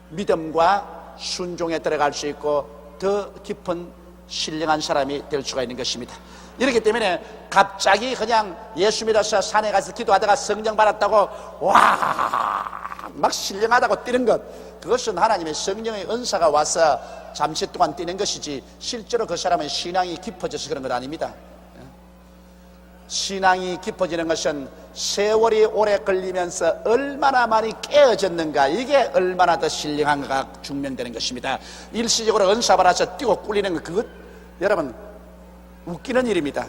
믿음과 순종에 들어갈 수 있고 더 깊은 신령한 사람이 될 수가 있는 것입니다. 이렇기 때문에 갑자기 그냥 예수 믿어서 산에 가서 기도하다가 성령 받았다고 와 막 신령하다고 뛰는 것, 그것은 하나님의 성령의 은사가 와서 잠시 동안 뛰는 것이지 실제로 그 사람은 신앙이 깊어져서 그런 건 아닙니다. 신앙이 깊어지는 것은 세월이 오래 걸리면서 얼마나 많이 깨어졌는가, 이게 얼마나 더 신령한가가 증명되는 것입니다. 일시적으로 은사 받아서 뛰고 꿀리는 것, 그것 여러분 웃기는 일입니다.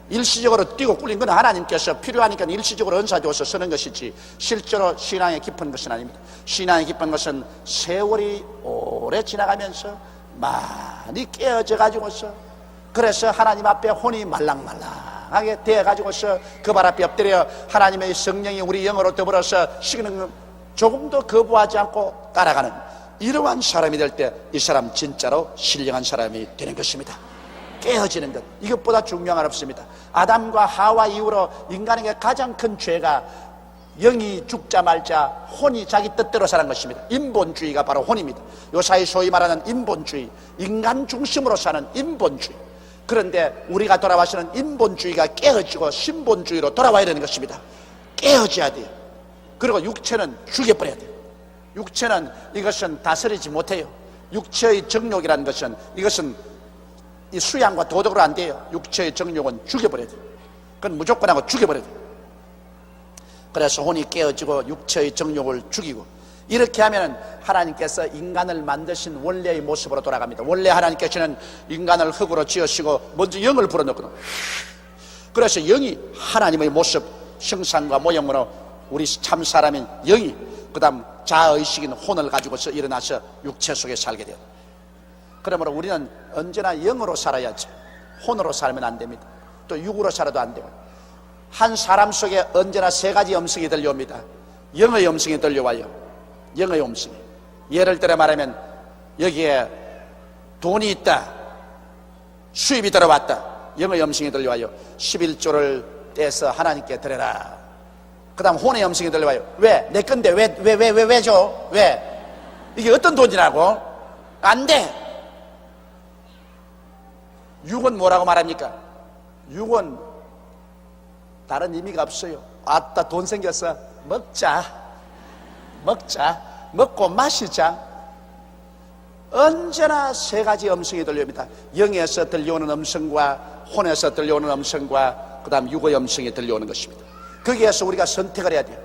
일시적으로 뛰고 꿀린 건 하나님께서 필요하니까 일시적으로 은사 줘서 쓰는 것이지 실제로 신앙이 깊은 것은 아닙니다. 신앙이 깊은 것은 세월이 오래 지나가면서 많이 깨어져 가지고서, 그래서 하나님 앞에 혼이 말랑말랑하게 되어 가지고서 그 발 앞에 엎드려 하나님의 성령이 우리 영으로 더불어서 식는 조금도 거부하지 않고 따라가는 이러한 사람이 될 때 이 사람 진짜로 신령한 사람이 되는 것입니다. 깨어지는 것, 이것보다 중요한 건 없습니다. 아담과 하와 이후로 인간에게 가장 큰 죄가 영이 죽자 말자 혼이 자기 뜻대로 사는 것입니다. 인본주의가 바로 혼입니다. 요사이 소위 말하는 인본주의, 인간 중심으로 사는 인본주의. 그런데 우리가 돌아와서는 인본주의가 깨어지고 신본주의로 돌아와야 되는 것입니다. 깨어져야 돼요. 그리고 육체는 죽여버려야 돼요. 육체는 이것은 다스리지 못해요. 육체의 정욕이라는 것은 이것은 이 수양과 도덕으로 안 돼요. 육체의 정욕은 죽여버려야 돼요. 그건 무조건 하고 죽여버려야 돼요. 그래서 혼이 깨어지고 육체의 정욕을 죽이고, 이렇게 하면 하나님께서 인간을 만드신 원래의 모습으로 돌아갑니다. 원래 하나님께서는 인간을 흙으로 지으시고 먼저 영을 불어넣거든요. 그래서 영이 하나님의 모습, 형상과 모형으로 우리 참 사람인 영이 그 다음 자의식인 혼을 가지고서 일어나서 육체 속에 살게 돼요. 그러므로 우리는 언제나 영으로 살아야지 혼으로 살면 안 됩니다. 또 육으로 살아도 안 돼요. 한 사람 속에 언제나 세 가지 음성이 들려옵니다. 영의 음성이 들려와요. 영의 음성이. 예를 들어 말하면 여기에 돈이 있다, 수입이 들어왔다, 영의 음성이 들려와요. 11조를 떼서 하나님께 드려라. 그 다음 혼의 음성이 들려와요. 왜? 내 건데 왜 줘? 왜? 이게 어떤 돈이라고? 안 돼. 육은 뭐라고 말합니까? 육은 다른 의미가 없어요. 아따 돈 생겼어, 먹자, 먹고 마시자. 언제나 세 가지 음성이 들려옵니다. 영에서 들려오는 음성과 혼에서 들려오는 음성과 그 다음 육의 음성이 들려오는 것입니다. 거기에서 우리가 선택을 해야 돼요.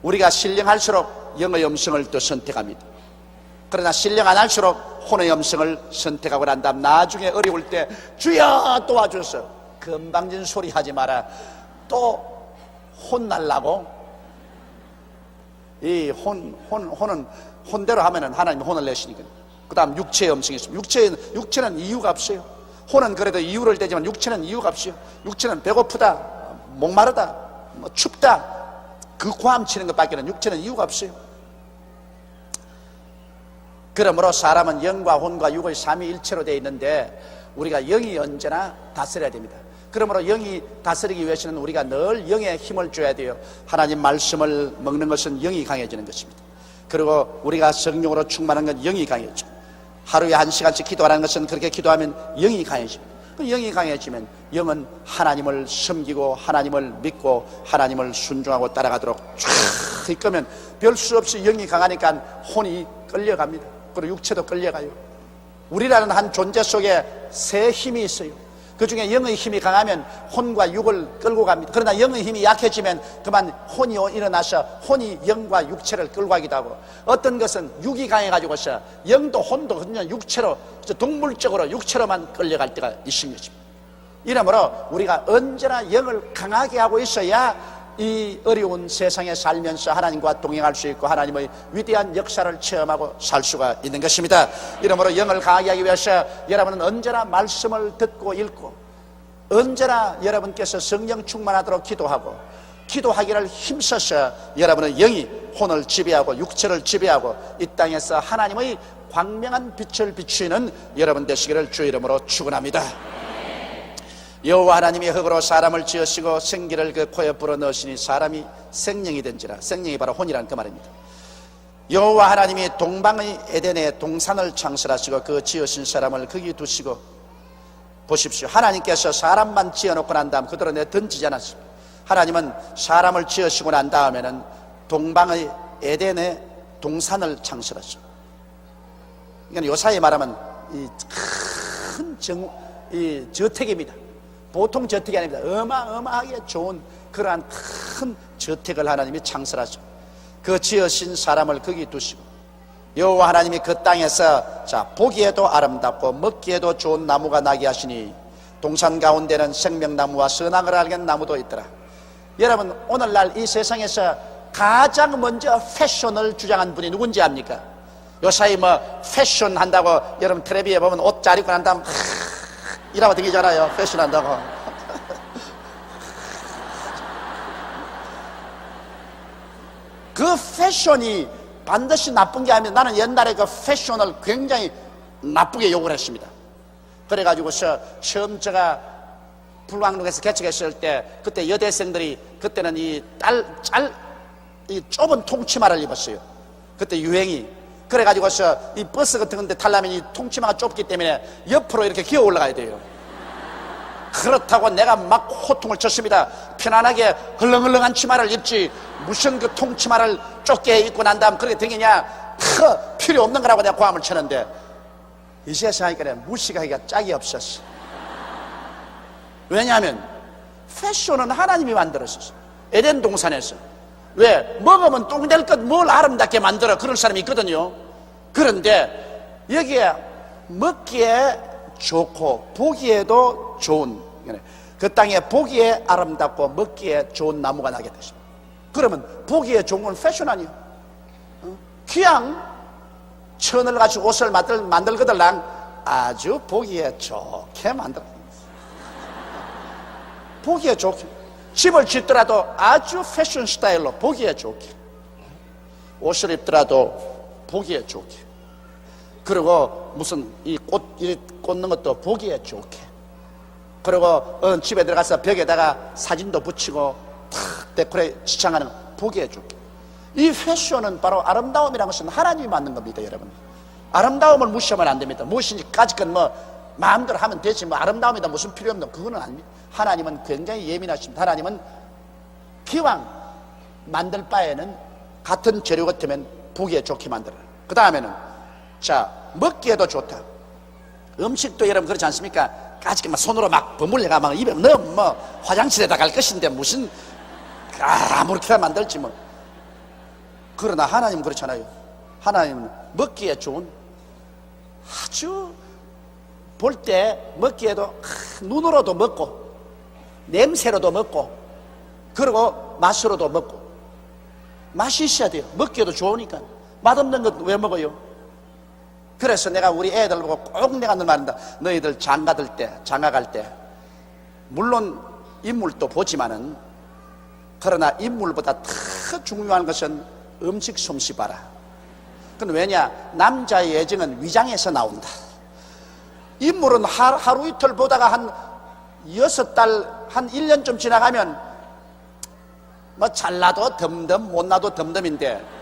우리가 신령할수록 영의 음성을 또 선택합니다. 그러나 신령 안 할수록 혼의 음성을 선택하고 난 다음 나중에 어려울 때 주여 도와줘서 건방진 소리 하지 마라. 또 혼날라고? 이 혼은 혼대로 하면은 하나님이 혼을 내시니까. 그 다음 육체의 음성이 있습니다. 육체는 이유가 없어요. 혼은 그래도 이유를 대지만 육체는 이유가 없어요. 육체는 배고프다, 목마르다, 뭐 춥다, 그 고함 치는 것밖에는 육체는 이유가 없어요. 그러므로 사람은 영과 혼과 육의 삼위일체로 되어 있는데 우리가 영이 언제나 다스려야 됩니다. 그러므로 영이 다스리기 위해서는 우리가 늘 영에 힘을 줘야 돼요. 하나님 말씀을 먹는 것은 영이 강해지는 것입니다. 그리고 우리가 성령으로 충만한 건 영이 강해져. 하루에 1시간씩 기도하는 것은 그렇게 기도하면 영이 강해집니다. 그 영이 강해지면 영은 하나님을 섬기고 하나님을 믿고 하나님을 순종하고 따라가도록 쫙 이끌면 별 수 없이 영이 강하니까 혼이 끌려갑니다. 그리고 육체도 끌려가요. 우리라는 한 존재 속에 세 힘이 있어요. 그 중에 영의 힘이 강하면 혼과 육을 끌고 갑니다. 그러나 영의 힘이 약해지면 그만 혼이 일어나서 혼이 영과 육체를 끌고 가기도 하고, 어떤 것은 육이 강해가지고서 영도 혼도 그냥 육체로, 동물적으로 육체로만 끌려갈 때가 있는 것입니다. 이러므로 우리가 언제나 영을 강하게 하고 있어야 이 어려운 세상에 살면서 하나님과 동행할 수 있고 하나님의 위대한 역사를 체험하고 살 수가 있는 것입니다. 이러므로 영을 강하게 하기 위해서 여러분은 언제나 말씀을 듣고 읽고 언제나 여러분께서 성령 충만하도록 기도하고 기도하기를 힘써서 여러분은 영이 혼을 지배하고 육체를 지배하고 이 땅에서 하나님의 광명한 빛을 비추는 여러분 되시기를 주 이름으로 축원합니다. 여호와 하나님이 흙으로 사람을 지으시고 생기를 그 코에 불어넣으시니 사람이 생명이 된지라. 생명이 바로 혼이라는 그 말입니다. 여호와 하나님이 동방의 에덴에 동산을 창설하시고 그 지으신 사람을 거기 두시고, 보십시오, 하나님께서 사람만 지어놓고 난 다음 그대로 내던지지 않았습니다. 하나님은 사람을 지으시고 난 다음에는 동방의 에덴에 동산을 창설하시고, 그러니까 요사이 말하면 이 저택입니다. 보통 저택이 아닙니다. 어마어마하게 좋은 그러한 큰 저택을 하나님이 창설하시고 그 지으신 사람을 거기 두시고, 여호와 하나님이 그 땅에서 보기에도 아름답고 먹기에도 좋은 나무가 나게 하시니 동산 가운데는 생명나무와 선악을 알게 나무도 있더라. 여러분, 오늘날 이 세상에서 가장 먼저 패션을 주장한 분이 누군지 압니까? 요사이 패션 한다고 여러분 텔레비에 보면 옷 잘 입고 난 다음 이라고 되기잖아요. 패션 한다고. 그 패션이 반드시 나쁜 게 아니면, 나는 옛날에 그 패션을 굉장히 나쁘게 욕을 했습니다. 그래가지고서 처음 제가 불광동에서 개척했을 때 그때 여대생들이 그때는 이 좁은 통치마를 입었어요. 그때 유행이. 그래가지고서 이 버스 같은 데 타려면 이 통치마가 좁기 때문에 옆으로 이렇게 기어 올라가야 돼요. 그렇다고 내가 막 호통을 쳤습니다. 편안하게 헐렁헐렁한 치마를 입지 무슨 그 통치마를 좁게 입고 난 다음 그렇게 되겠냐. 필요 없는 거라고 내가 고함을 쳤는데 이제 생각하니까 무시하기가 짝이 없었어. 왜냐하면 패션은 하나님이 만들었었어. 에덴 동산에서. 왜? 먹으면 똥 될 것 뭘 아름답게 만들어. 그런 사람이 있거든요. 그런데 여기에 먹기에 좋고 보기에도 좋은, 그 땅에 보기에 아름답고 먹기에 좋은 나무가 나게 되십니다. 그러면 보기에 좋은 건 패션 아니에요. 그냥 천을 가지고 옷을 만들거들랑 아주 보기에 좋게 만들어. 보기에 좋게. 집을 짓더라도 아주 패션 스타일로 보기에 좋게. 옷을 입더라도 보기에 좋게. 그리고 무슨 이 꽃 꽂는 것도 보기에 좋게. 그리고 집에 들어가서 벽에다가 사진도 붙이고 탁 데코레 지창하는 보기에 좋게. 이 패션은 바로 아름다움이라는 것은 하나님이 만든 겁니다, 여러분. 아름다움을 무시하면 안 됩니다. 무엇인지 까짓건 뭐 마음대로 하면 되지, 뭐 아름다움이다 무슨 필요 없는, 그거는 아닙니다. 하나님은 굉장히 예민하십니다. 하나님은 기왕 만들 바에는 같은 재료 같으면 보기에 좋게 만들어요. 그 다음에는 자, 먹기에도 좋다. 음식도 여러분 그렇지 않습니까? 까짓건 막 손으로 막 버물려가 막 입에 넣으면 뭐 화장실에다 갈 것인데 무슨 아무렇게나 만들지 뭐. 그러나 하나님은 그렇잖아요. 하나님은 먹기에 좋은, 아주 볼 때 먹기에도 눈으로도 먹고 냄새로도 먹고 그리고 맛으로도 먹고, 맛이 있어야 돼요. 먹기에도 좋으니까. 맛없는 것 왜 먹어요? 그래서 내가 우리 애들 보고 꼭 내가 늘 말한다. 너희들 장가 갈 때 물론 인물도 보지만은, 그러나 인물보다 더 중요한 것은 음식 솜씨 봐라. 그건 왜냐? 남자의 애정은 위장에서 나온다. 인물은 하루 이틀 보다가 한 6달, 한 1년쯤 지나가면 뭐 잘나도 덤덤, 못나도 덤덤인데,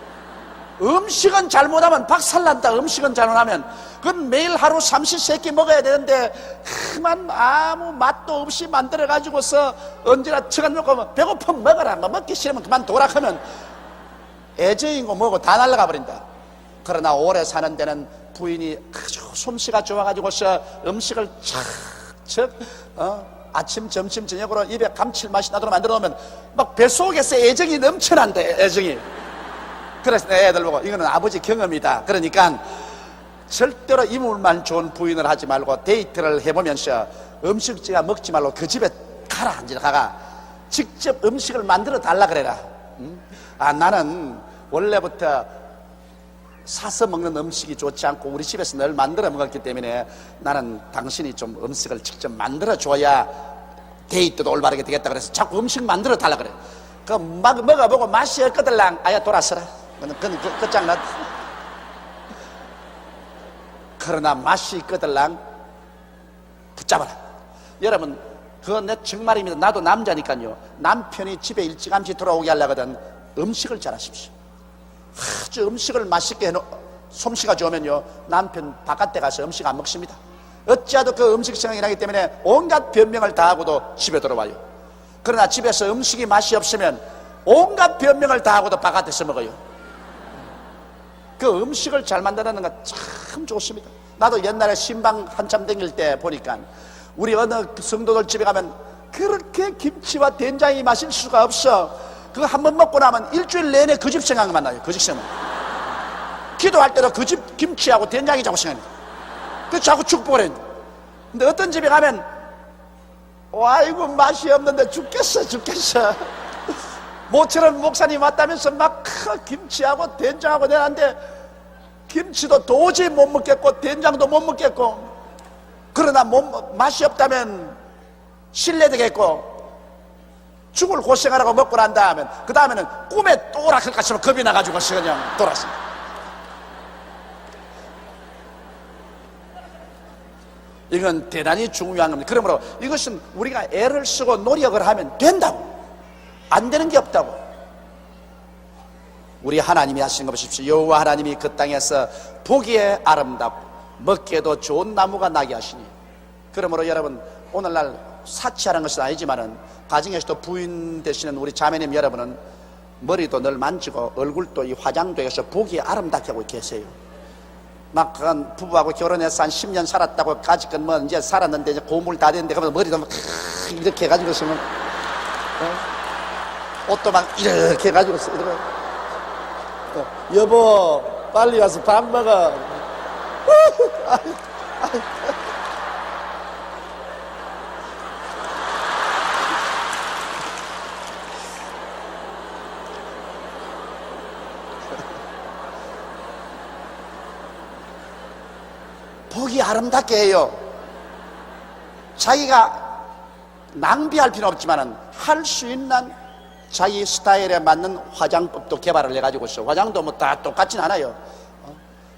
음식은 잘못하면 박살난다. 음식은 잘못하면 그건 매일 하루 삼시세끼 먹어야 되는데 그만 아무 맛도 없이 만들어 가지고서 언제나 저간 먹고 배고프면 먹어라, 뭐 먹기 싫으면 그만 둬라 하면 애정이고 뭐고 다 날아가 버린다. 그러나 오래 사는 데는 부인이 아주 솜씨가 좋아가지고서 음식을 착착 아침, 점심, 저녁으로 입에 감칠맛이 나도록 만들어 놓으면 막 뱃속에서 애정이 넘쳐난대, 애정이. 그래서 내 애들 보고 이거는 아버지 경험이다. 그러니까 절대로 인물만 좋은 부인을 하지 말고 데이트를 해보면서 음식지가 먹지 말고 그 집에 가라. 이제 가가 직접 음식을 만들어 달라 그래라. 나는 원래부터 사서 먹는 음식이 좋지 않고 우리 집에서 늘 만들어 먹었기 때문에 나는 당신이 좀 음식을 직접 만들어 줘야 데이트도 올바르게 되겠다. 그래서 자꾸 음식 만들어 달라 그래. 그 막 먹어보고 맛이 없거들랑 아야 돌아서라. 그건 끝장났. 그러나 맛이 있거들랑 붙잡아라. 여러분, 그건 내 정말입니다. 나도 남자니까요. 남편이 집에 일찌감치 돌아오게 하려거든 음식을 잘하십시오. 아주 음식을 맛있게 해놓, 솜씨가 좋으면요 남편 바깥에 가서 음식 안 먹습니다. 어찌하도 그 음식 생각이 나기 때문에 온갖 변명을 다 하고도 집에 들어와요. 그러나 집에서 음식이 맛이 없으면 온갖 변명을 다 하고도 바깥에서 먹어요. 그 음식을 잘 만드는 거 참 좋습니다. 나도 옛날에 신방 한참 다닐 때 보니까 우리 어느 성도들 집에 가면 그렇게 김치와 된장이 마실 수가 없어. 그거 한 번 먹고 나면 일주일 내내 그 집 생각만 나요. 그 집 생각. 기도할 때도 그 집 김치하고 된장이 자꾸 생각나요. 그 자꾸 축복을 해요. 근데 어떤 집에 가면 아이고 맛이 없는데 죽겠어. 모처럼 목사님 왔다면서 막 김치하고 된장하고 내놨는데 김치도 도저히 못 먹겠고 된장도 못 먹겠고, 그러나 맛이 없다면 실례되겠고 죽을 고생하라고 먹고 난 다음에 그 다음에는 꿈에 또 오락할까 싶으면 겁이 나가지고 그냥 돌았어. 이건 대단히 중요한 겁니다. 그러므로 이것은 우리가 애를 쓰고 노력을 하면 된다고, 안 되는 게 없다고. 우리 하나님이 하신 거 보십시오. 여호와 하나님이 그 땅에서 보기에 아름답고 먹기에도 좋은 나무가 나게 하시니. 그러므로 여러분, 오늘날 사치하는 것은 아니지만은 가정에서도 부인 되시는 우리 자매님 여러분은 머리도 늘 만지고 얼굴도 이 화장도 해서 보기에 아름답게 하고 계세요. 막 그건 부부하고 결혼해서 한 10년 살았다고 가지건 뭐 이제 살았는데 이제 고물 다 됐는데 그러면 머리도 막 이렇게 해가지고 있으면 옷도 막 이렇게 해가지고 이러고 여보 빨리 와서 밥 먹어. 그게 아름답게 해요. 자기가 낭비할 필요는 없지만 할 수 있는 자기 스타일에 맞는 화장법도 개발을 해가지고 있어. 화장도 뭐 다 똑같진 않아요.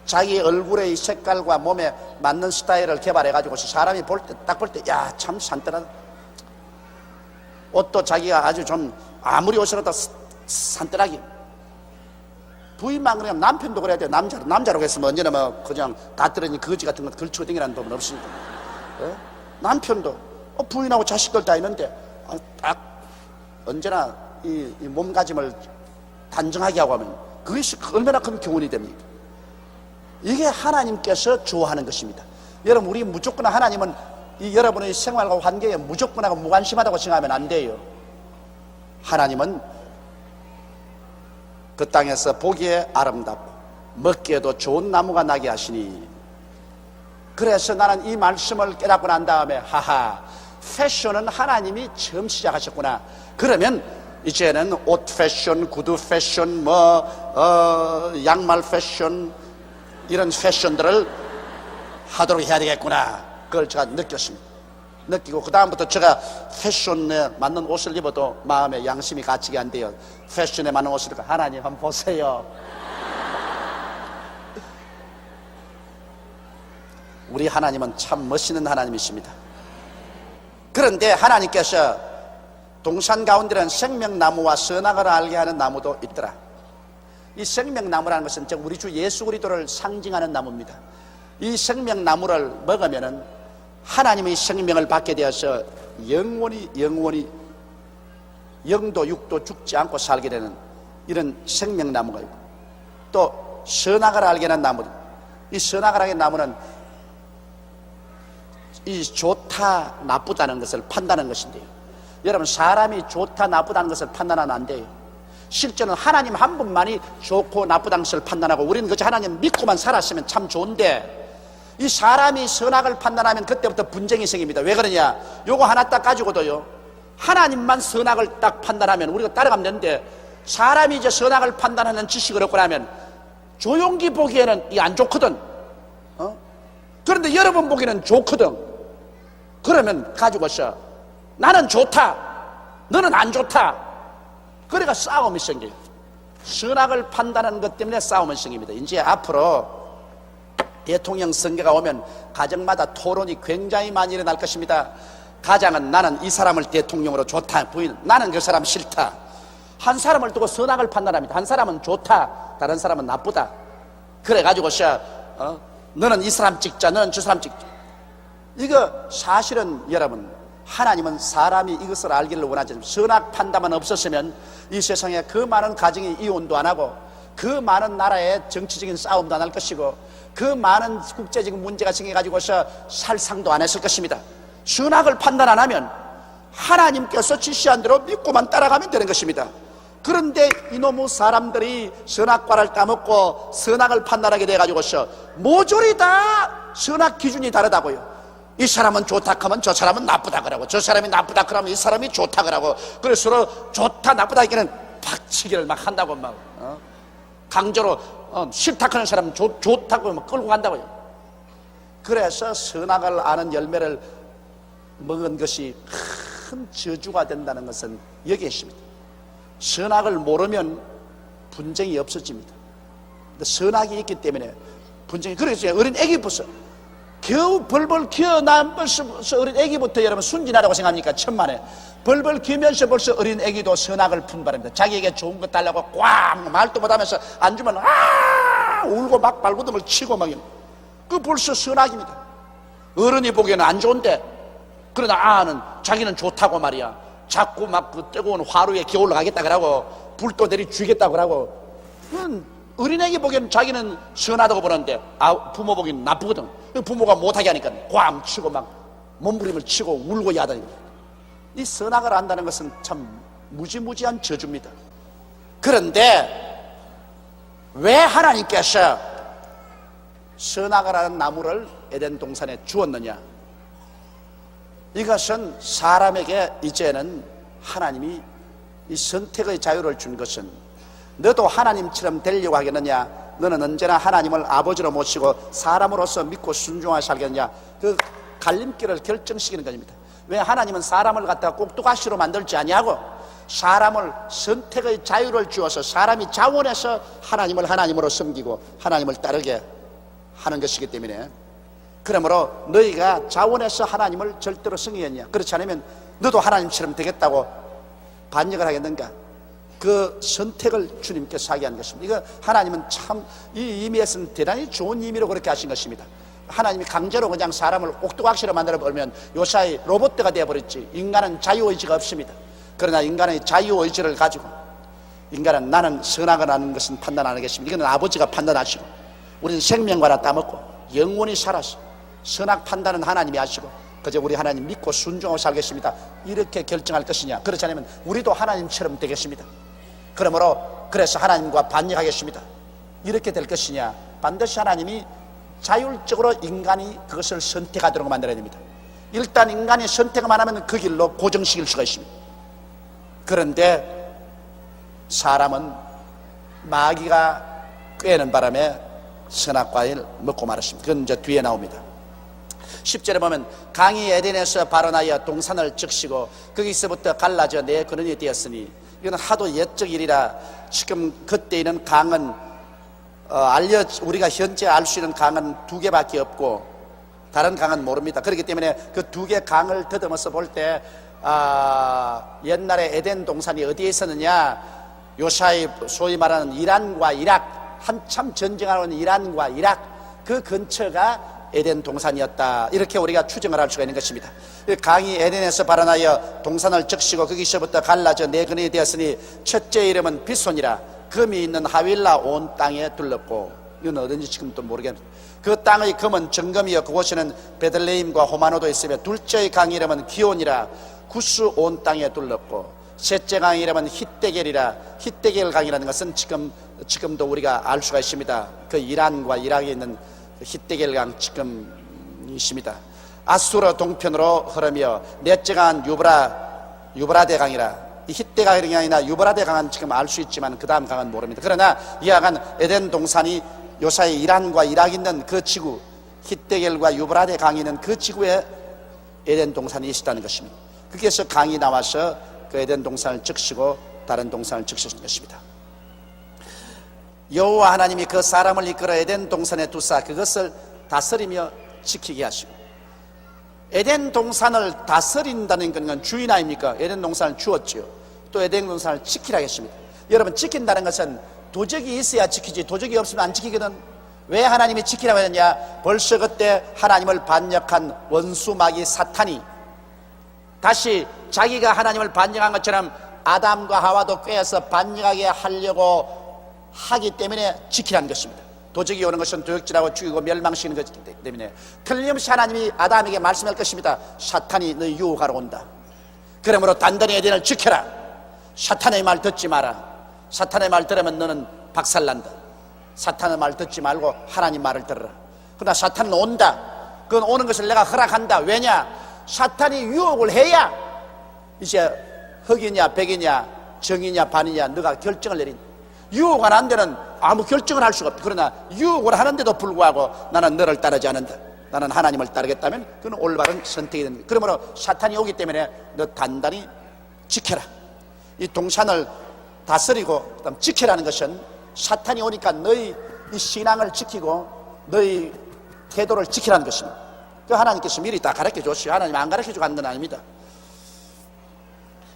자기 얼굴의 색깔과 몸에 맞는 스타일을 개발해가지고 사람이 볼 때, 딱 볼 때, 야, 참 산뜻하다. 옷도 자기가 아주 좀, 아무리 옷을 얻다 산뜻하게. 부인만 그러면 남편도 그래야 돼요. 남자로 했으면 언제나 뭐, 그냥 다 떨어진 거지 같은 거 걸치고 댕기라는 법은 없으니까. 예? 남편도, 부인하고 자식들 다 있는데, 딱, 언제나 이 몸가짐을 단정하게 하고 하면, 그것이 얼마나 큰 교훈이 됩니까? 이게 하나님께서 좋아하는 것입니다. 여러분, 우리 무조건 하나님은 여러분의 생활과 환경에 무조건하고 무관심하다고 생각하면 안 돼요. 하나님은 그 땅에서 보기에 아름답고 먹기에도 좋은 나무가 나게 하시니, 그래서 나는 이 말씀을 깨닫고 난 다음에 하하, 패션은 하나님이 처음 시작하셨구나. 그러면 이제는 옷 패션, 구두 패션, 양말 패션, 이런 패션들을 하도록 해야 되겠구나. 그걸 제가 느꼈습니다. 느끼고 그 다음부터 제가 패션에 맞는 옷을 입어도 마음에 양심이 갇히게 안 돼요. 패션에 맞는 옷을 입고 하나님 한번 보세요. 우리 하나님은 참 멋있는 하나님이십니다. 그런데 하나님께서 동산 가운데는 생명나무와 선악을 알게 하는 나무도 있더라. 이 생명나무라는 것은 우리 주 예수 그리스도를 상징하는 나무입니다. 이 생명나무를 먹으면은 하나님의 생명을 받게 되어서 영원히 영도 육도 죽지 않고 살게 되는 이런 생명나무가 있고, 또 선악을 알게 하는 나무, 이 선악을 알게 하는 나무는 이 좋다 나쁘다는 것을 판단하는 것인데요, 여러분, 사람이 좋다 나쁘다는 것을 판단하면 안 돼요. 실제는 하나님 한 분만이 좋고 나쁘다는 것을 판단하고, 우리는 그저 하나님 믿고만 살았으면 참 좋은데, 이 사람이 선악을 판단하면 그때부터 분쟁이 생깁니다. 왜 그러냐? 요거 하나 딱 가지고도요, 하나님만 선악을 딱 판단하면 우리가 따라가면 되는데, 사람이 이제 선악을 판단하는 지식을 얻고 나면 조용히 보기에는 이 안 좋거든. 그런데 여러분 보기에는 좋거든. 그러면 가지고서 나는 좋다, 너는 안 좋다. 그러니까 싸움이 생겨요. 선악을 판단하는 것 때문에 싸움이 생깁니다. 이제 앞으로 대통령 선거가 오면 가정마다 토론이 굉장히 많이 일어날 것입니다. 가장은 나는 이 사람을 대통령으로 좋다, 부인은 나는 그 사람 싫다. 한 사람을 두고 선악을 판단합니다. 한 사람은 좋다, 다른 사람은 나쁘다. 그래가지고서 너는 이 사람 찍자, 너는 저 사람 찍자. 이거 사실은 여러분, 하나님은 사람이 이것을 알기를 원하지 않습니다. 선악 판단만 없었으면 이 세상에 그 많은 가정이 이혼도 안 하고, 그 많은 나라의 정치적인 싸움도 안 할 것이고, 그 많은 국제적인 문제가 생겨가지고서 살상도 안 했을 것입니다. 선악을 판단 안 하면 하나님께서 지시한 대로 믿고만 따라가면 되는 것입니다. 그런데 이놈의 사람들이 선악과를 따먹고 선악을 판단하게 돼가지고서 모조리 다 선악 기준이 다르다고요. 이 사람은 좋다 하면 저 사람은 나쁘다 그러고, 저 사람이 나쁘다 그러면 이 사람이 좋다 그러고, 그래서 서로 좋다 나쁘다 하기에는 박치기를 막 한다고, 막 강제로 싫다 하는 사람은 좋다고 막 끌고 간다고요. 그래서 선악을 아는 열매를 먹은 것이 큰 저주가 된다는 것은 여기에 있습니다. 선악을 모르면 분쟁이 없어집니다. 근데 선악이 있기 때문에 분쟁이, 그래서 어린 애기 벌써 겨우 벌벌 기어난 벌써 어린 애기부터 여러분 순진하다고 생각합니까? 천만에 벌벌 기면서 벌써 어린 애기도 선악을 분발합니다. 자기에게 좋은 것 달라고 꽉 말도 못하면서 안 주면 울고 막 발버둥을 치고 막, 그 벌써 선악입니다. 어른이 보기에는 안 좋은데, 그러나 아는 자기는 좋다고 말이야. 자꾸 막 그 뜨거운 화로에 기어 올라가겠다 그러고 불도 내리 죽이겠다 그러고, 어린애기 보기에는 자기는 선하다고 보는데 부모 보기에는 나쁘거든. 부모가 못하게 하니까 꽝 치고 막 몸부림을 치고 울고 야단입니다. 이 선악을 안다는 것은 참 무지무지한 저주입니다. 그런데 왜 하나님께서 선악을 하는 나무를 에덴 동산에 주었느냐? 이것은 사람에게 이제는 하나님이 이 선택의 자유를 준 것은, 너도 하나님처럼 되려고 하겠느냐, 너는 언제나 하나님을 아버지로 모시고 사람으로서 믿고 순종하게 살겠냐, 그 갈림길을 결정시키는 것입니다. 왜 하나님은 사람을 갖다가 꼭두가시로 만들지 아니하고 사람을 선택의 자유를 주어서 사람이 자원해서 하나님을 하나님으로 섬기고 하나님을 따르게 하는 것이기 때문에, 그러므로 너희가 자원해서 하나님을 절대로 승리했냐, 그렇지 않으면 너도 하나님처럼 되겠다고 반역을 하겠는가, 그 선택을 주님께서 하게 한 것입니다. 이거 하나님은 참 이 의미에서는 대단히 좋은 의미로 그렇게 하신 것입니다. 하나님이 강제로 그냥 사람을 꼭두각시로 만들어 버리면 요사이 로봇가 되어버렸지. 인간은 자유의지가 없습니다. 그러나 인간의 자유의지를 가지고 인간은 나는 선악을 하는 것은 판단 안 하겠습니다. 이거는 아버지가 판단하시고, 우리는 생명과 하나 따먹고 영원히 살아서 선악 판단은 하나님이 하시고 그저 우리 하나님 믿고 순종하고 살겠습니다, 이렇게 결정할 것이냐, 그렇지 않으면 우리도 하나님처럼 되겠습니다. 그러므로 그래서 하나님과 반역하겠습니다, 이렇게 될 것이냐, 반드시 하나님이 자율적으로 인간이 그것을 선택하도록 만들어야 됩니다. 일단 인간이 선택만 하면 그 길로 고정시킬 수가 있습니다. 그런데 사람은 마귀가 꾀는 바람에 선악과를 먹고 말았습니다. 그건 이제 뒤에 나옵니다. 10절에 보면 강이 에덴에서 발원하여 동산을 적시고 거기서부터 갈라져 내 근원이 되었으니, 이건 하도 옛적 일이라 지금 그때에는 강은 우리가 현재 알 수 있는 강은 두 개밖에 없고 다른 강은 모릅니다. 그렇기 때문에 그 두 개 강을 더듬어서 볼 때 옛날에 에덴 동산이 어디에 있었느냐, 요사이 소위 말하는 이란과 이락, 한참 전쟁하는 이란과 이락 그 근처가 에덴 동산이었다, 이렇게 우리가 추정을 할 수가 있는 것입니다. 강이 에덴에서 발원하여 동산을 적시고 거기서부터 갈라져 네 근원이 되었으니 첫째 이름은 비손이라 금이 있는 하윌라 온 땅에 둘렀고, 이건 어딘지 지금도 모르겠는데 그 땅의 금은 정금이여 그곳에는 베들레헴과 호마노도 있으며, 둘째의 강 이름은 기온이라 구스 온 땅에 둘렀고, 셋째 강 이름은 히데겔이라, 히데겔 강이라는 것은 지금도 우리가 알 수가 있습니다. 그 이란과 이락에 있는 히데겔 강 지금 있습니다. 아수르 동편으로 흐르며, 넷째 강은 유브라데 강이라, 이 히데겔 강이나 유브라데 강은 지금 알 수 있지만 그 다음 강은 모릅니다. 그러나 이하간 에덴 동산이 요사이 이란과 이락이 있는 그 지구, 히데겔과 유브라데 강이 있는 그 지구에 에덴 동산이 있었다는 것입니다. 거기에서 강이 나와서 그 에덴 동산을 적시고 다른 동산을 적시는 것입니다. 여호와 하나님이 그 사람을 이끌어 에덴 동산에 두사 그것을 다스리며 지키게 하시고, 에덴 동산을 다스린다는 건 주인 아닙니까? 에덴 동산을 주었지요. 또 에덴 동산을 지키라 했습니다. 여러분, 지킨다는 것은 도적이 있어야 지키지 도적이 없으면 안 지키거든. 왜 하나님이 지키라고 했느냐, 벌써 그때 하나님을 반역한 원수 마귀 사탄이 다시 자기가 하나님을 반역한 것처럼 아담과 하와도 꾀어서 반역하게 하려고 하기 때문에 지키라는 것입니다. 도적이 오는 것은 도적질하고 죽이고 멸망시키는 것이기 때문에 틀림없이 하나님이 아담에게 말씀할 것입니다. 사탄이 너희 유혹하러 온다. 그러므로 단단히 에덴을 지켜라. 사탄의 말 듣지 마라. 사탄의 말 들으면 너는 박살난다. 사탄의 말 듣지 말고 하나님 말을 들으라. 그러나 사탄은 온다. 그건 오는 것을 내가 허락한다. 왜냐? 사탄이 유혹을 해야 이제 흑이냐 백이냐 정이냐 반이냐 너가 결정을 내린다. 유혹 안 되는 아무 결정을 할 수가 없다. 그러나 유혹을 하는데도 불구하고 나는 너를 따르지 않는다, 나는 하나님을 따르겠다면 그건 올바른 선택이 됩니다. 그러므로 사탄이 오기 때문에 너 단단히 지켜라. 이 동산을 다스리고 그다음 지켜라는 것은 사탄이 오니까 너희 이 신앙을 지키고 너희 태도를 지키라는 것입니다. 그 하나님께서 미리 다 가르쳐 줬어요. 하나님 안 가르쳐 주고 한 건 아닙니다.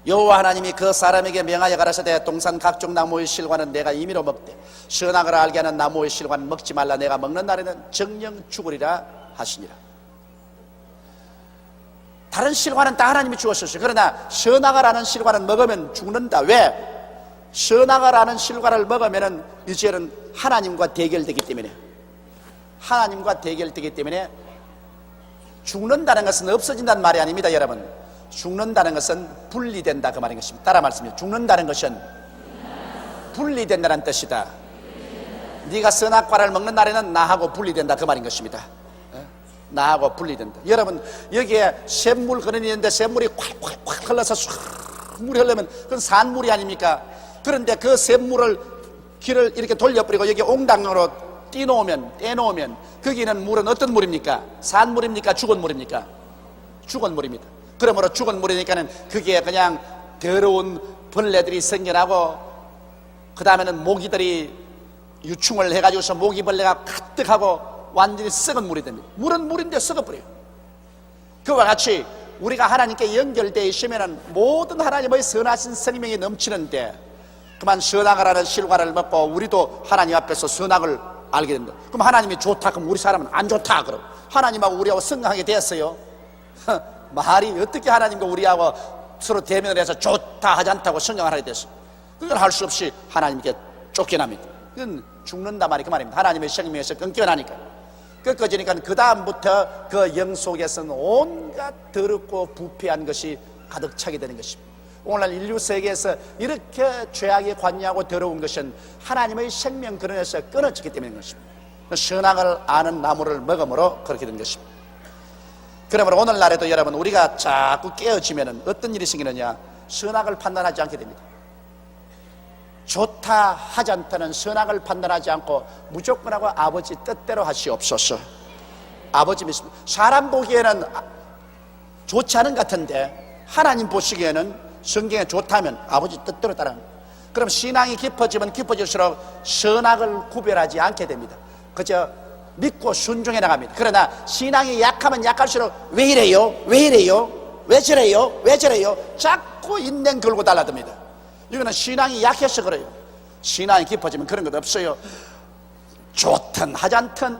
여호와 하나님이 그 사람에게 명하여 가라사대 동산 각종 나무의 실과는 내가 임의로 먹되 선악을 알게 하는 나무의 실과는 먹지 말라. 내가 먹는 날에는 정령 죽으리라 하시니라. 다른 실과는 다 하나님이 주었었어요. 그러나 선악을 아는 실과는 먹으면 죽는다. 왜? 선악을 아는 실과를 먹으면 이제는 하나님과 대결되기 때문에, 하나님과 대결되기 때문에 죽는다는 것은 없어진다는 말이 아닙니다. 여러분, 죽는다는 것은 분리된다, 그 말인 것입니다. 따라 말씀해요. 죽는다는 것은 분리된다는 뜻이다. 네가 선악과를 먹는 날에는 나하고 분리된다, 그 말인 것입니다. 나하고 분리된다. 여러분, 여기에 샘물 근원이 있는데 샘물이 콸콸콸 흘러서 쑥 물이 흐르면 그건 산물이 아닙니까? 그런데 그 샘물을 길을 이렇게 돌려버리고 여기 옹당으로 떼놓으면 거기는 물은 어떤 물입니까? 산 물입니까? 죽은 물입니까? 죽은 물입니다. 그러므로 죽은 물이니까는 거기에 그냥 더러운 벌레들이 생겨나고, 그 다음에는 모기들이 유충을 해가지고서 모기벌레가 가득하고 완전히 썩은 물이 됩니다. 물은 물인데 썩어버려요. 그와 같이 우리가 하나님께 연결되어 있으면 모든 하나님의 선하신 생명이 넘치는데, 그만 선악을 하는 실과를 먹고 우리도 하나님 앞에서 선악을 알게 됩니다. 그럼 하나님이 좋다, 그럼 우리 사람은 안 좋다, 그럼 하나님하고 우리하고 성장하게 됐어요. 말이 어떻게 하나님과 우리하고 서로 대면을 해서 좋다 하지 않다고 성장을 하게 됐어요. 그건 할 수 없이 하나님께 쫓겨납니다. 그건 죽는다 말이 그 말입니다. 하나님의 생명에서 끊겨나니까. 끊겨지니까 그 다음부터 그 영 속에서는 온갖 더럽고 부패한 것이 가득 차게 되는 것입니다. 오늘날 인류 세계에서 이렇게 죄악에 관여하고 더러운 것은 하나님의 생명 근원에서 끊어졌기 때문인 것입니다. 선악을 아는 나무를 먹음으로 그렇게 된 것입니다. 그러므로 오늘날에도 여러분, 우리가 자꾸 깨어지면 어떤 일이 생기느냐? 선악을 판단하지 않게 됩니다. 좋다 하지 않다는 선악을 판단하지 않고 무조건 하고 아버지 뜻대로 하시옵소서. 아버지 믿습니다. 사람 보기에는 좋지 않은 것 같은데 하나님 보시기에는 성경에 좋다면 아버지 뜻대로 따라합니다. 그럼 신앙이 깊어지면 깊어질수록 선악을 구별하지 않게 됩니다. 그저 믿고 순종해 나갑니다. 그러나 신앙이 약하면 약할수록 왜 이래요? 왜 이래요? 왜 저래요? 왜 저래요? 자꾸 인냉 걸고 달라듭니다. 이거는 신앙이 약해서 그래요. 신앙이 깊어지면 그런 것 없어요. 좋든 하지 않든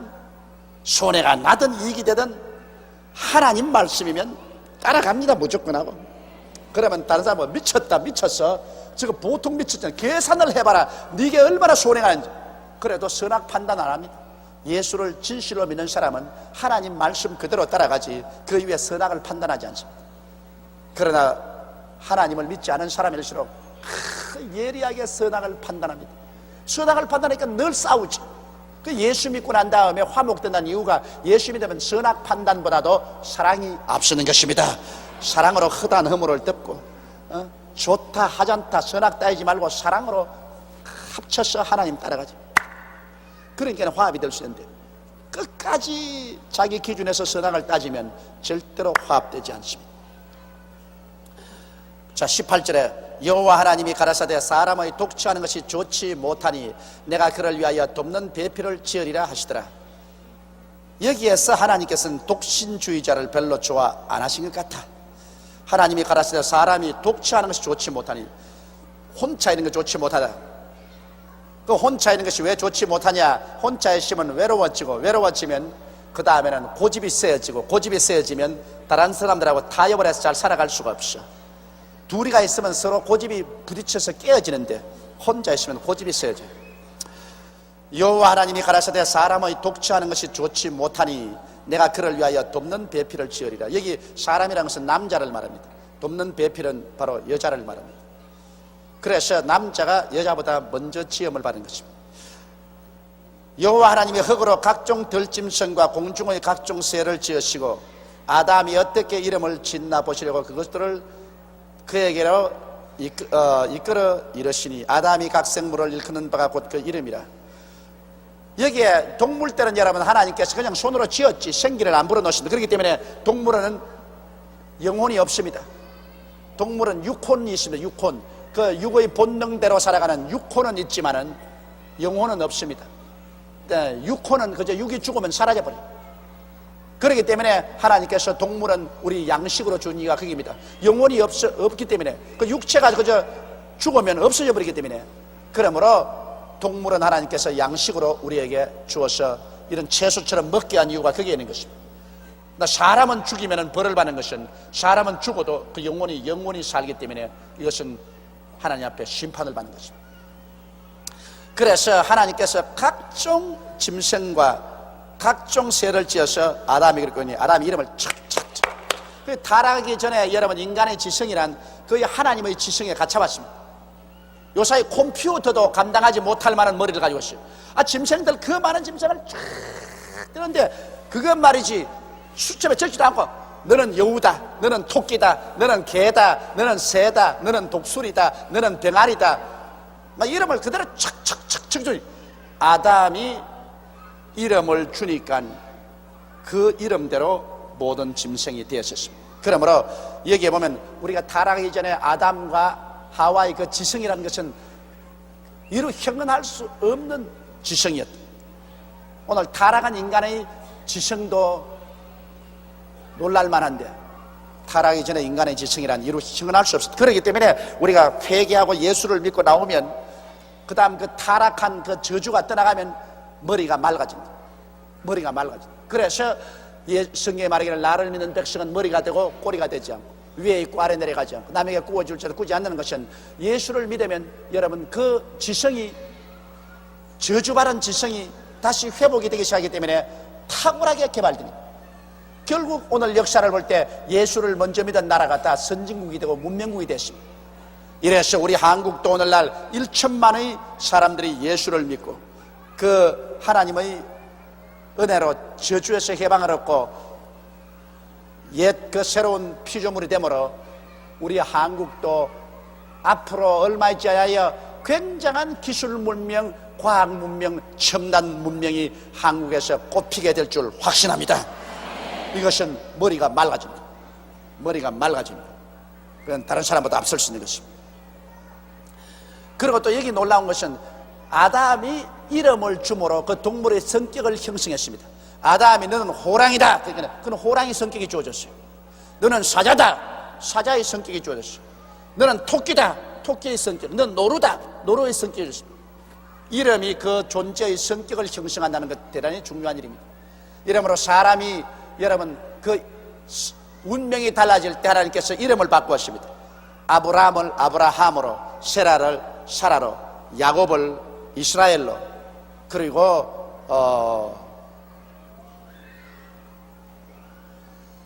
손해가 나든 이익이 되든 하나님 말씀이면 따라갑니다. 무조건 하고. 그러면 다른 사람은 미쳤다, 미쳤어, 저거 보통 미쳤잖아, 계산을 해봐라, 네게 얼마나 손해가 있는지. 그래도 선악 판단 안 합니다. 예수를 진실로 믿는 사람은 하나님 말씀 그대로 따라가지 그 위에 선악을 판단하지 않습니다. 그러나 하나님을 믿지 않은 사람일수록 예리하게 선악을 판단합니다. 선악을 판단하니까 늘 싸우지. 그 예수 믿고 난 다음에 화목된다는 이유가 예수 믿으면 선악 판단보다도 사랑이 앞서는 것입니다. 사랑으로 헛한 허물을 덮고, 좋다 하지 않다 선악 따지지 말고 사랑으로 합쳐서 하나님 따라가지. 그러니까 화합이 될 수 있는데 끝까지 자기 기준에서 선악을 따지면 절대로 화합되지 않습니다. 자, 18절에 여호와 하나님이 가라사대 사람의 독취하는 것이 좋지 못하니 내가 그를 위하여 돕는 배필을 지으리라 하시더라. 여기에서 하나님께서는 독신주의자를 별로 좋아 안 하신 것 같아. 하나님이 가라사대 사람이 독취하는 것이 좋지 못하니, 혼자 있는 것 좋지 못하다. 그 혼자 있는 것이 왜 좋지 못하냐? 혼자 있으면 외로워지고, 외로워지면 그 다음에는 고집이 세어지고, 고집이 세어지면 다른 사람들하고 타협을 해서 잘 살아갈 수가 없어. 둘이가 있으면 서로 고집이 부딪혀서 깨어지는데 혼자 있으면 고집이 세어져요. 여호와 하나님이 가라사대 사람의 독취하는 것이 좋지 못하니 내가 그를 위하여 돕는 배필을 지으리라. 여기 사람이라는 것은 남자를 말합니다. 돕는 배필은 바로 여자를 말합니다. 그래서 남자가 여자보다 먼저 지음을 받은 것입니다. 여호와 하나님이 흙으로 각종 들짐승과 공중의 각종 새를 지으시고 아담이 어떻게 이름을 짓나 보시려고 그것들을 그에게로 이끌어 이르시니 아담이 각 생물을 일컫는 바가 곧 그 이름이라. 여기에 동물들은 여러분 하나님께서 그냥 손으로 지었지 생기를 안 불어넣으신다. 그렇기 때문에 동물은 영혼이 없습니다. 동물은 육혼이 있습니다. 육혼, 그 육의 본능대로 살아가는 육혼은 있지만은 영혼은 없습니다. 육혼은 그저 육이 죽으면 사라져버려요. 그렇기 때문에 하나님께서 동물은 우리 양식으로 준 이유가 거기입니다. 영혼이 없기 때문에, 그 육체가 그저 죽으면 없어져 버리기 때문에. 그러므로 동물은 하나님께서 양식으로 우리에게 주어서 이런 채소처럼 먹게 한 이유가 거기에 있는 것입니다. 사람은 죽이면 벌을 받는 것은, 사람은 죽어도 그 영혼이 살기 때문에 이것은 하나님 앞에 심판을 받는 것입니다. 그래서 하나님께서 각종 짐승과 각종 새를 지어서 아담에게 그랬더니 아담 이름을 착착착. 그 타락하기 전에 여러분 인간의 지성이란 거의 하나님의 지성에 갇혀봤습니다. 요사이 컴퓨터도 감당하지 못할 만한 머리를 가지고 있어요. 짐승들 그 많은 짐승을 쫙 뜨는데 그건 말이지 수첩에 적지도 않고 너는 여우다, 너는 토끼다, 너는 개다, 너는 새다, 너는 독수리다, 너는 병아리다, 막 이름을 그대로 착착착 지식주의. 아담이 이름을 주니까 그 이름대로 모든 짐승이 되었습니다. 그러므로 여기에 보면 우리가 타락하기 전에 아담과 하와의 그 지성이라는 것은 이루 형언할 수 없는 지성이었다. 오늘 타락한 인간의 지성도 놀랄만한데 타락하기 전에 인간의 지성이란 이루 형언할 수 없었다. 그렇기 때문에 우리가 회개하고 예수를 믿고 나오면 그 다음 그 타락한 그 저주가 떠나가면 머리가 맑아집니다. 머리가 맑아집니다. 그래서 성경에 말하기를 나를 믿는 백성은 머리가 되고 꼬리가 되지 않고 위에 있고 아래 내려가지 않고 남에게 구워줄 자도 구지 않는 것은 예수를 믿으면 여러분 그 지성이 저주받은 지성이 다시 회복이 되기 시작하기 때문에 탁월하게 개발됩니다. 결국 오늘 역사를 볼 때 예수를 먼저 믿은 나라가 다 선진국이 되고 문명국이 됐습니다. 이래서 우리 한국도 오늘날 1천만의 사람들이 예수를 믿고 그 하나님의 은혜로 저주에서 해방을 얻고 옛 그 새로운 피조물이 되므로 우리 한국도 앞으로 얼마 있지 않아야 굉장한 기술 문명, 과학 문명, 첨단 문명이 한국에서 꽃피게 될 줄 확신합니다. 이것은 머리가 맑아집니다. 머리가 맑아집니다. 그건 다른 사람보다 앞설 수 있는 것입니다. 그리고 또 여기 놀라운 것은 아담이 이름을 주므로 그 동물의 성격을 형성했습니다. 아담이 너는 호랑이다. 그는 호랑이 성격이 주어졌어요. 너는 사자다. 사자의 성격이 주어졌어요. 너는 토끼다. 토끼의 성격. 너는 노루다. 노루의 성격이 주어졌습니다. 이름이 그 존재의 성격을 형성한다는 것 대단히 중요한 일입니다. 이러므로 사람이 여러분 그 운명이 달라질 때 하나님께서 이름을 바꾸었습니다. 아브라함을 아브라함으로, 세라를 사라로, 야곱을 이스라엘로, 그리고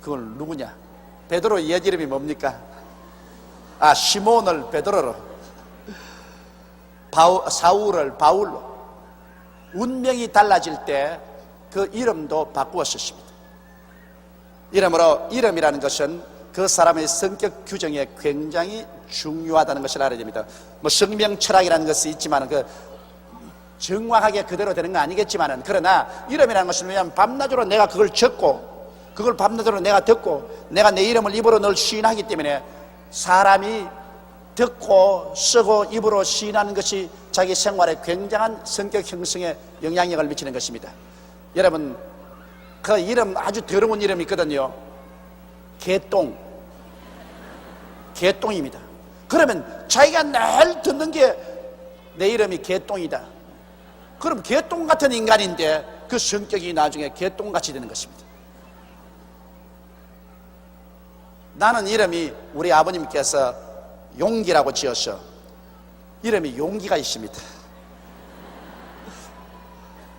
그걸 누구냐? 베드로 옛 이름이 뭡니까? 시몬을 베드로로, 사울을 바울로. 운명이 달라질 때 그 이름도 바꾸었습니다. 이러므로 이름이라는 것은 그 사람의 성격 규정에 굉장히 중요하다는 것을 알아야 됩니다. 뭐 성명 철학이라는 것이 있지만 그 정확하게 그대로 되는 건 아니겠지만은, 그러나 이름이라는 것은 왜냐하면 밤낮으로 내가 그걸 적고 그걸 밤낮으로 내가 듣고 내가 내 이름을 입으로 늘 시인하기 때문에 사람이 듣고 쓰고 입으로 시인하는 것이 자기 생활에 굉장한 성격 형성에 영향력을 미치는 것입니다. 여러분 그 이름 아주 더러운 이름이 있거든요. 개똥입니다. 그러면 자기가 늘 듣는 게 내 이름이 개똥이다. 그럼 개똥 같은 인간인데 그 성격이 나중에 개똥같이 되는 것입니다. 나는 이름이 우리 아버님께서 용기라고 지었어. 이름이 용기가 있습니다.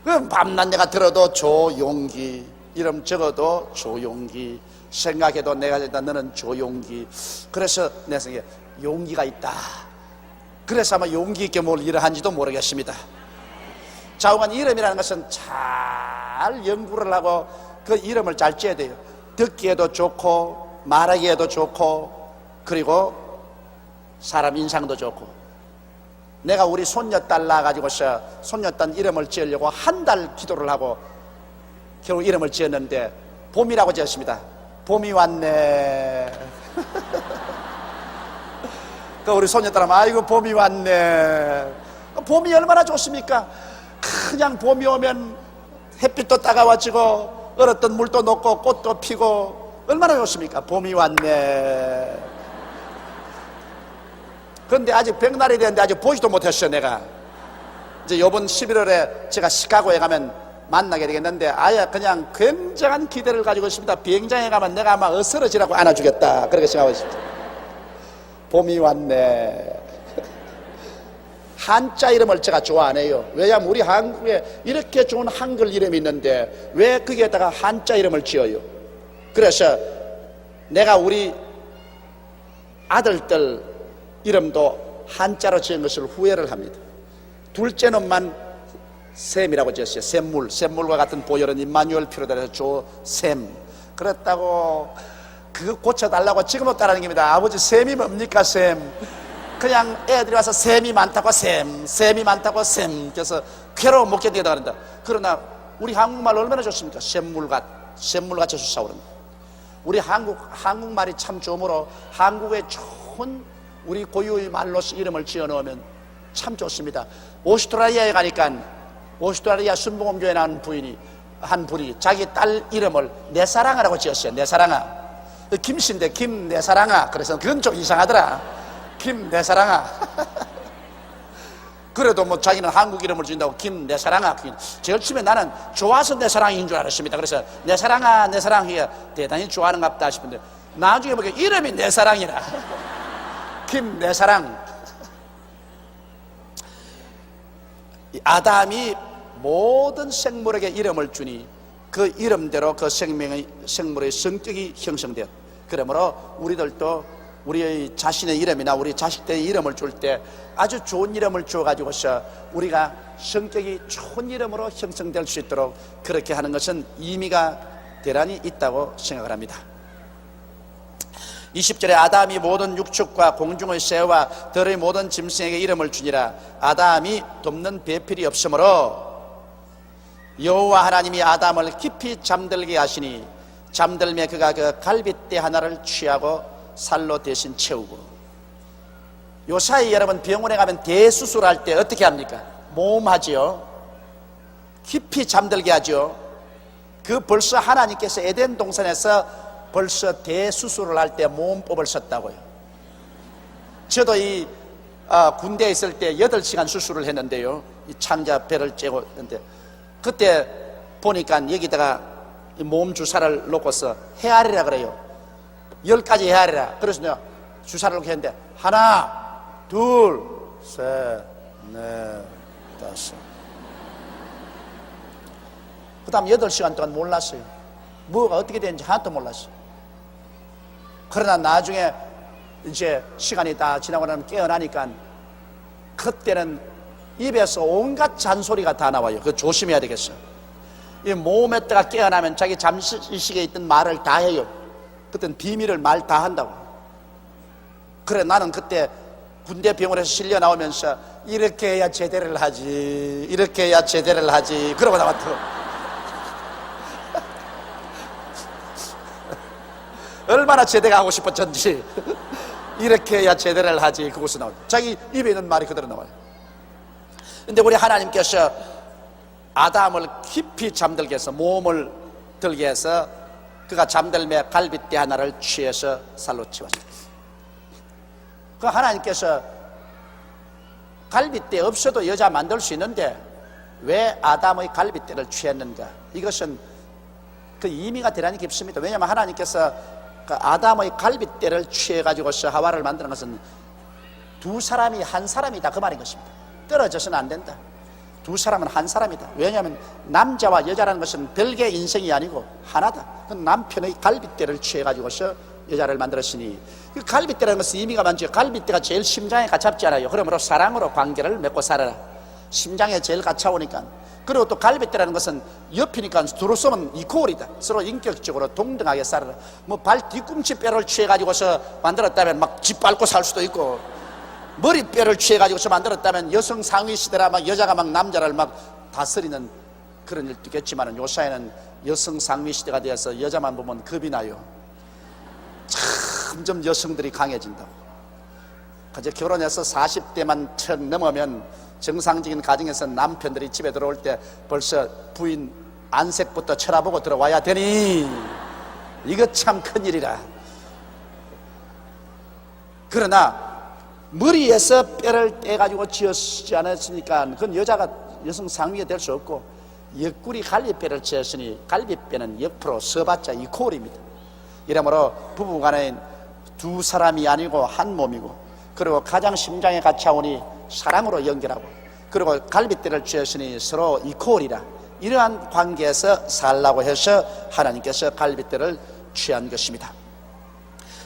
그럼 밤낮 내가 들어도 조용기, 이름 적어도 조용기, 생각해도 내가 너는 조용기. 그래서 내 생각에 용기가 있다. 그래서 아마 용기 있게 뭘 일을 한지도 모르겠습니다. 좌우간 이름이라는 것은 잘 연구를 하고 그 이름을 잘 지어야 돼요. 듣기에도 좋고 말하기에도 좋고 그리고 사람 인상도 좋고. 내가 우리 손녀딸 낳아가지고서 손녀딸 이름을 지으려고 한 달 기도를 하고 겨우 이름을 지었는데 봄이라고 지었습니다. 봄이 왔네. 그 우리 손녀딸은 아이고 봄이 왔네. 봄이 얼마나 좋습니까? 그냥 봄이 오면 햇빛도 따가워지고 얼었던 물도 녹고 꽃도 피고 얼마나 좋습니까? 봄이 왔네. 그런데 아직 백날이 됐는데 아직 보지도 못했어요. 내가 이제 이번 11월에 제가 시카고에 가면 만나게 되겠는데 아예 그냥 굉장한 기대를 가지고 있습니다. 비행장에 가면 내가 아마 어스러지라고 안아주겠다 그렇게 생각하고 있습니다. 봄이 왔네. 한자 이름을 제가 좋아 안 해요. 왜냐하면 우리 한국에 이렇게 좋은 한글 이름이 있는데 왜 거기에다가 한자 이름을 지어요? 그래서 내가 우리 아들들 이름도 한자로 지은 것을 후회를 합니다. 둘째 놈만 샘이라고 지었어요. 샘물과 같은 보혈은 임마누엘 피로 달아서 조샘. 그렇다고 그거 고쳐달라고 지금도 따라다닙니다. 아버지 샘이 뭡니까 샘? 그냥 애들이 와서 샘이 많다고 샘이 많다고 샘. 그래서 괴로워 못 견디다 그런다. 그러나 우리 한국말 얼마나 좋습니까? 샘물같이 솟아오릅니다. 우리 한국말이 참 좋으므로 한국의 좋은 우리 고유의 말로 이름을 지어 넣으면 참 좋습니다. 오스트라리아에 가니까 오스트라리아 순복음교회 나온 한 분이 자기 딸 이름을 내사랑아라고 지었어요. 내사랑아. 김씨인데 김내사랑아. 그래서 그건 좀 이상하더라. 김내사랑아. 그래도 뭐 자기는 한국 이름을 지은다고 김내사랑아. 제일 처음에 나는 좋아서 내사랑인 줄 알았습니다. 그래서 내사랑아 내사랑이야 대단히 좋아하는갑다 싶은데 나중에 보니까 이름이 내사랑이라. 김내사랑. 아담이 모든 생물에게 이름을 주니 그 이름대로 그 생물의 성격이 형성되었다. 그러므로 우리들도 우리의 자신의 이름이나 우리 자식들의 이름을 줄 때 아주 좋은 이름을 주어가지고서 우리가 성격이 좋은 이름으로 형성될 수 있도록 그렇게 하는 것은 의미가 대단히 있다고 생각을 합니다. 20절에 아담이 모든 육축과 공중의 새와 들의 모든 짐승에게 이름을 주니라. 아담이 돕는 배필이 없으므로 여호와 하나님이 아담을 깊이 잠들게 하시니 잠들매 그가 그 갈빗대 하나를 취하고 살로 대신 채우고. 요사이 여러분 병원에 가면 대수술할 때 어떻게 합니까? 모험하지요. 깊이 잠들게 하죠. 그 벌써 하나님께서 에덴 동산에서 벌써 대수술을 할 때 모험법을 썼다고요. 저도 이 군대에 있을 때 8시간 수술을 했는데요. 이 창자 배를 째고 했는데 그때 보니까 여기다가 몸 주사를 놓고서 헤아리라 그래요. 10가지 헤아리라. 그래서 내가 주사를 놓고 했는데 하나, 둘, 셋, 넷, 다섯. 그 다음 8시간 동안 몰랐어요. 뭐가 어떻게 되는지 하나도 몰랐어요. 그러나 나중에 이제 시간이 다 지나고 나면 깨어나니까 그때는 입에서 온갖 잔소리가 다 나와요. 그거 조심해야 되겠어요. 이 모험했다가 깨어나면 자기 잠시식에 있던 말을 다 해요. 그때는 비밀을 말 다 한다고. 그래 나는 그때 군대 병원에서 실려 나오면서 이렇게 해야 제대를 하지, 이렇게 해야 제대를 하지 그러고 나왔더라고. 얼마나 제대가 하고 싶었던지 이렇게 해야 제대를 하지 그곳에 나와요. 자기 입에 있는 말이 그대로 나와요. 근데 우리 하나님께서 아담을 깊이 잠들게 해서 몸을 들게 해서 그가 잠들매 갈빗대 하나를 취해서 살로 채웠어요. 그 하나님께서 갈빗대 없어도 여자 만들 수 있는데 왜 아담의 갈빗대를 취했는가? 이것은 그 의미가 대단히 깊습니다. 왜냐하면 하나님께서 그 아담의 갈빗대를 취해가지고서 하와를 만드는 것은 두 사람이 한 사람이다 그 말인 것입니다. 떨어져서는 안 된다. 두 사람은 한 사람이다. 왜냐하면 남자와 여자라는 것은 별개의 인생이 아니고 하나다. 그 남편의 갈빗대를 취해가지고서 여자를 만들었으니 그 갈빗대라는 것은 의미가 많죠. 갈빗대가 제일 심장에 가깝지 않아요. 그러므로 사랑으로 관계를 맺고 살아라. 심장에 제일 가까우니까. 그리고 또 갈빗대라는 것은 옆이니까 두루 쏘면 이코올이다. 서로 인격적으로 동등하게 살아라. 뭐 발 뒤꿈치 뼈를 취해가지고서 만들었다면 막 짓밟고 살 수도 있고 머리뼈를 취해가지고서 만들었다면 여성 상위 시대라 막 여자가 막 남자를 막 다스리는 그런 일도 있겠지만 요사이는 여성 상위 시대가 되어서 여자만 보면 겁이 나요. 점점 여성들이 강해진다고. 이제 결혼해서 40대만 척 넘으면 정상적인 가정에서 남편들이 집에 들어올 때 벌써 부인 안색부터 쳐다보고 들어와야 되니 이거 참 큰일이라. 그러나 머리에서 뼈를 떼가지고 지었지 않았으니까 그건 여자가 여성 상위가 될 수 없고 옆구리 갈비뼈를 지었으니 갈비뼈는 옆으로 서봤자 이코올입니다. 이러므로 부부간에 두 사람이 아니고 한 몸이고 그리고 가장 심장에 가까우니 사랑으로 연결하고 그리고 갈빗대를 쥐었으니 서로 이코올이라. 이러한 관계에서 살라고 해서 하나님께서 갈빗대를 취한 것입니다.